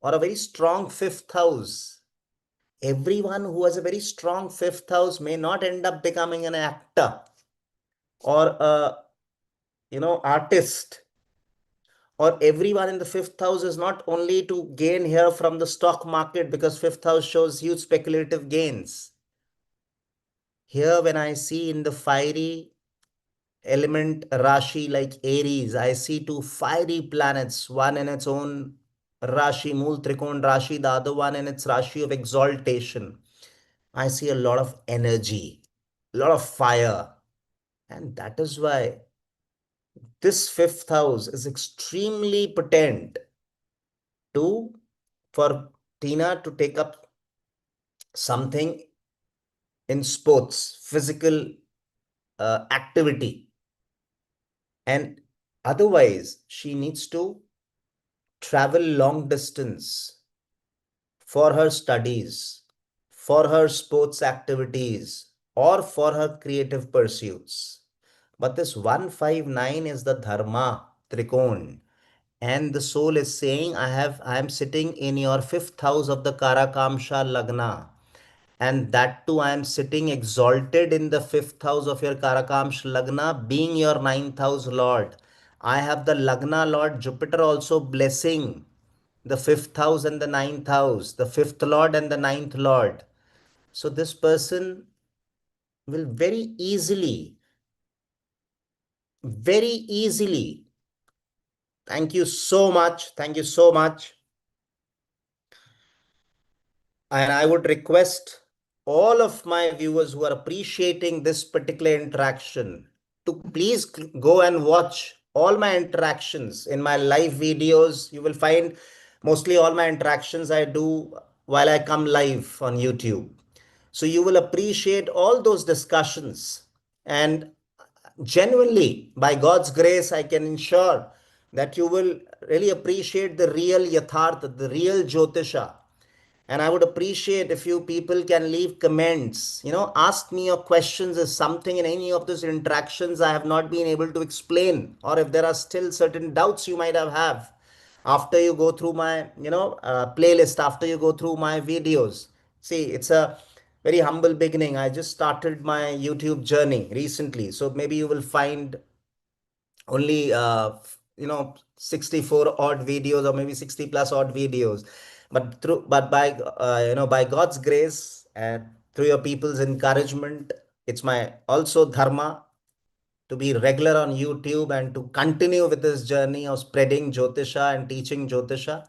or a very strong fifth house. Everyone who has a very strong fifth house may not end up becoming an actor or a artist, or everyone in the fifth house is not only to gain here from the stock market, because fifth house shows huge speculative gains. Here, when I see in the fiery element Rashi like Aries, I see two fiery planets, one in its own Rashi, Mool Trikon Rashi, the other one in its Rashi of exaltation. I see a lot of energy, a lot of fire. And that is why this fifth house is extremely potent to for Tina to take up something in sports, physical activity. And otherwise, she needs to travel long distance for her studies, for her sports activities, or for her creative pursuits. But this 159 is the Dharma Trikon. And the soul is saying, I am sitting in your fifth house of the Karakamsha Lagna. And that too, I am sitting exalted in the fifth house of your Karakamsh Lagna, being your ninth house Lord. I have the Lagna Lord Jupiter also blessing the fifth house and the ninth house, the fifth Lord and the ninth Lord. So this person will very easily, thank you so much. Thank you so much. And I would request all of my viewers who are appreciating this particular interaction to please go and watch all my interactions in my live videos. You will find mostly all my interactions I do while I come live on YouTube. So you will appreciate all those discussions. And genuinely, by God's grace, I can ensure that you will really appreciate the real Yatharth, the real Jyotisha. And I would appreciate if you people can leave comments, ask me your questions. Is something in any of those interactions I have not been able to explain, or if there are still certain doubts you might have after you go through my, playlist, after you go through my videos. See, it's a very humble beginning. I just started my YouTube journey recently. So maybe you will find only 64 odd videos, or maybe 60 plus odd videos, but by by God's grace and through your people's encouragement, it's my also dharma to be regular on YouTube and to continue with this journey of spreading Jyotisha and teaching Jyotisha.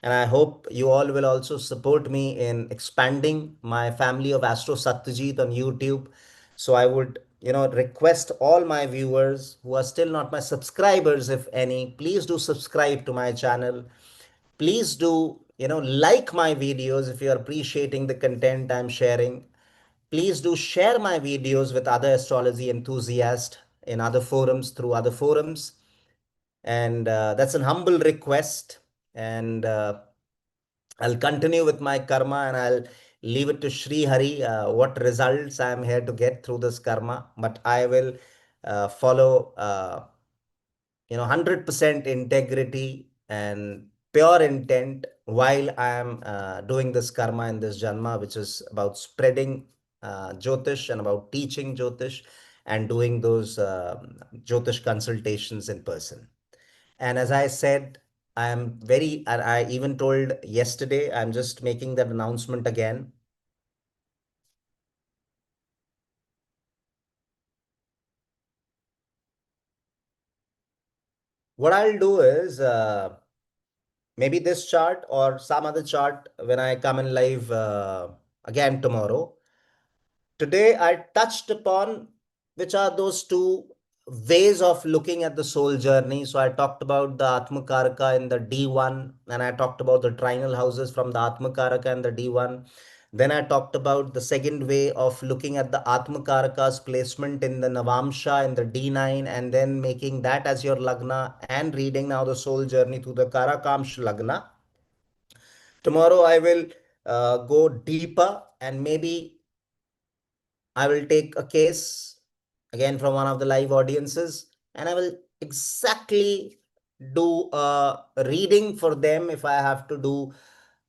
And I hope you all will also support me in expanding my family of Astro Satyajit on YouTube. So I would, request all my viewers who are still not my subscribers, if any, please do subscribe to my channel. Please do, like my videos if you are appreciating the content I'm sharing. Please do share my videos with other astrology enthusiasts in other forums, through other forums. And that's an humble request. And I'll continue with my karma, and I'll leave it to Sri Hari what results I'm here to get through this karma. But I will follow 100% integrity and pure intent while I am doing this karma in this janma, which is about spreading Jyotish and about teaching Jyotish and doing those Jyotish consultations in person. And as I said, and I even told yesterday, I'm just making that announcement again. What I'll do is maybe this chart or some other chart when I come in live again tomorrow. Today, I touched upon which are those two ways of looking at the soul journey. So, I talked about the Atmakaraka in the D1, and I talked about the trinal houses from the Atmakaraka and the D1. Then I talked about the second way of looking at the Atmakaraka's placement in the Navamsa in the D9, and then making that as your Lagna and reading now the soul journey through the Karakamsh Lagna. Tomorrow, I will go deeper, and maybe I will take a case again from one of the live audiences, and I will exactly do a reading for them if I have to do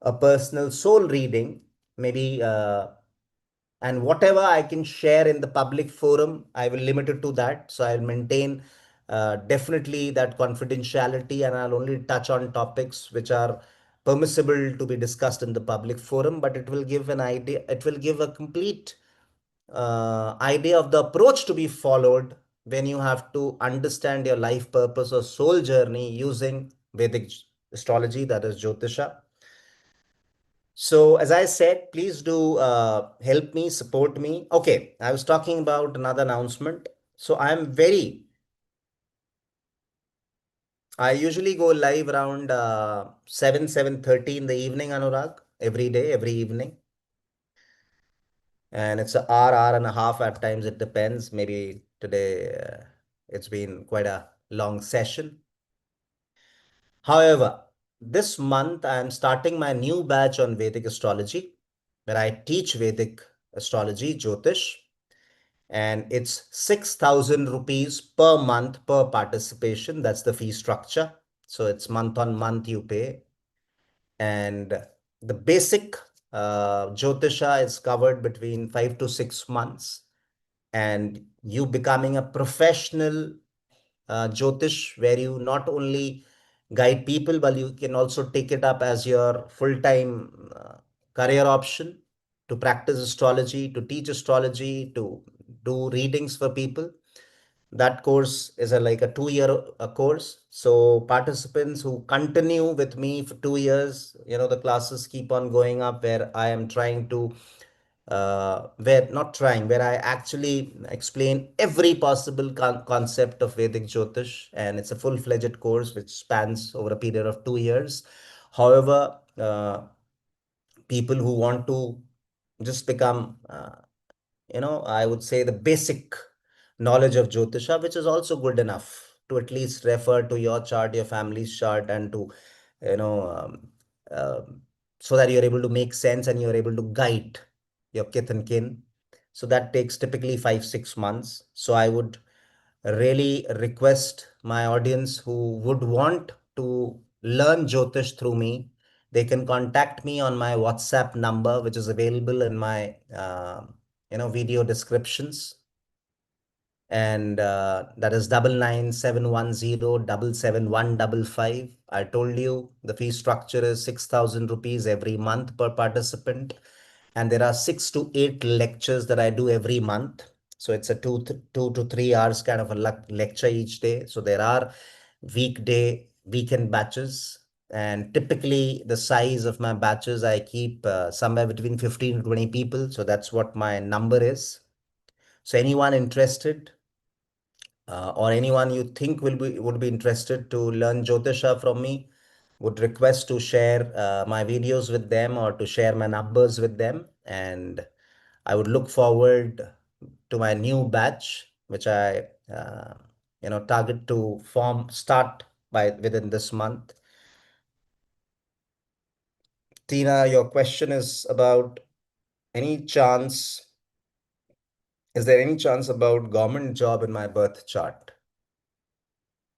a personal soul reading, maybe, and whatever I can share in the public forum, I will limit it to that. So I'll maintain definitely that confidentiality, and I'll only touch on topics which are permissible to be discussed in the public forum, but it will give an idea, it will give a complete idea of the approach to be followed when you have to understand your life purpose or soul journey using Vedic astrology, that is Jyotisha. So, as I said, please do help me, support me. Okay, I was talking about another announcement. So, I usually go live around 7:30 in the evening, Anurag, every day, every evening. And it's an hour and a half at times. It depends. Maybe today it's been quite a long session. However, this month I am starting my new batch on Vedic astrology, where I teach Vedic astrology, Jyotish, and it's 6,000 rupees per month per participation. That's the fee structure. So it's month on month you pay. And the basic Jyotisha is covered between 5 to 6 months, and you becoming a professional Jyotish, where you not only guide people, but you can also take it up as your full-time career option to practice astrology, to teach astrology, to do readings for people. That course is like a 2 year course. So participants who continue with me for 2 years, the classes keep on going up, where I am trying to where not trying, where I actually explain every possible concept of Vedic Jyotish, and it's a full-fledged course which spans over a period of 2 years. However, people who want to just become, I would say the basic knowledge of Jyotisha, which is also good enough to at least refer to your chart, your family's chart, and to, you know, so that you're able to make sense and you're able to guide your kith and kin. So that takes typically 5, 6 months. So I would really request my audience who would want to learn Jyotish through me, they can contact me on my WhatsApp number, which is available in my video descriptions, and that is 9971077155. I told you the fee structure is 6,000 rupees every month per participant, and there are 6 to 8 lectures that I do every month. So it's a 2 to 3 hours kind of a lecture each day. So there are weekend batches, and typically the size of my batches I keep somewhere between 15 to 20 people. So that's what my number is. So anyone interested, or anyone you think would be interested to learn Jyotisha from me, would request to share my videos with them or to share my numbers with them. And I would look forward to my new batch, which I target to start by within this month. Tina, your question is about any chance, is there any chance about government job in my birth chart?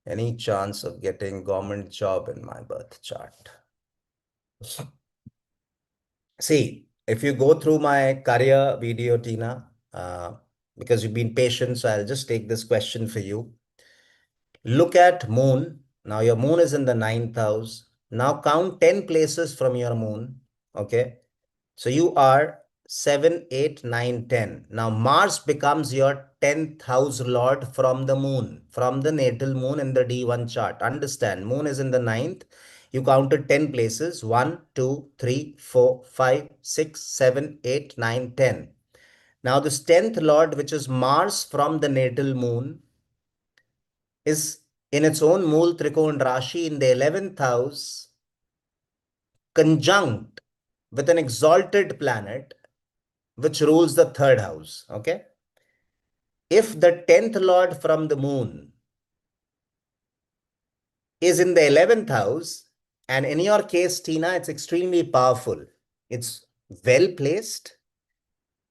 Any chance of getting government job in my birth chart? See, if you go through my career video, Tina, because you've been patient, so I'll just take this question for you. Look at moon. Now your moon is in the ninth house. Now count 10 places from your moon. Okay. So you are 7, 8, 9, 10. Now Mars becomes your 10th house lord from the moon, from the natal moon in the D1 chart. Understand, moon is in the ninth. You counted 10 places. 1, 2, 3, 4, 5, 6, 7, 8, 9, 10. Now this 10th lord, which is Mars from the natal moon, is in its own Mool Trikon Rashi in the 11th house, conjunct with an exalted planet which rules the third house. Okay. If the 10th lord from the moon is in the 11th house, and in your case, Tina, it's extremely powerful. It's well placed.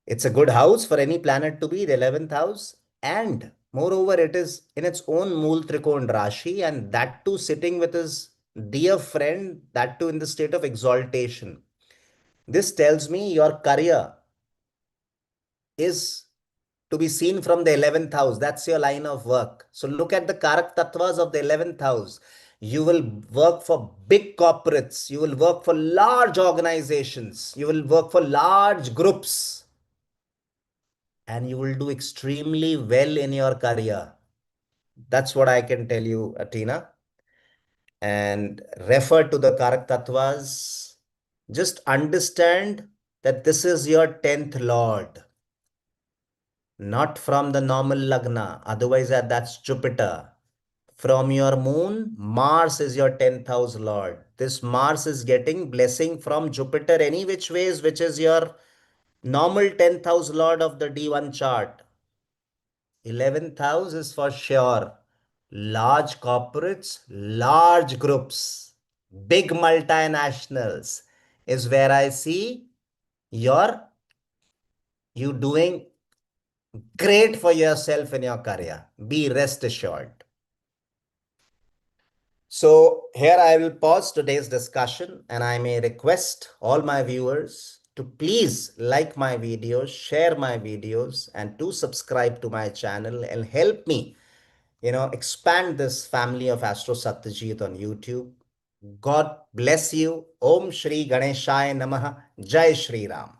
It's a good house for any planet to be, the 11th house. And moreover, it is in its own Mool Trikon Rashi, and that too sitting with his dear friend, that too in the state of exaltation. This tells me your career is to be seen from the 11th house. That's your line of work. So look at the Karak Tattvas of the 11th house. You will work for big corporates. You will work for large organizations. You will work for large groups. And you will do extremely well in your career. That's what I can tell you, Atina. And refer to the Karak Tattvas. Just understand that this is your 10th Lord, not from the normal Lagna. Otherwise, that's Jupiter. From your moon, Mars is your 10th house Lord. This Mars is getting blessing from Jupiter any which ways, which is your normal 10th house Lord of the D1 chart. 11th house is for sure. Large corporates, large groups, big multinationals is where I see your you doing great for yourself in your career. Be rest assured. So here I will pause today's discussion, and I may request all my viewers to please like my videos, share my videos, and to subscribe to my channel and help me, expand this family of Astro Satyajit on YouTube. God bless you. Om Shri Ganeshaya Namaha. Jai Shri Ram.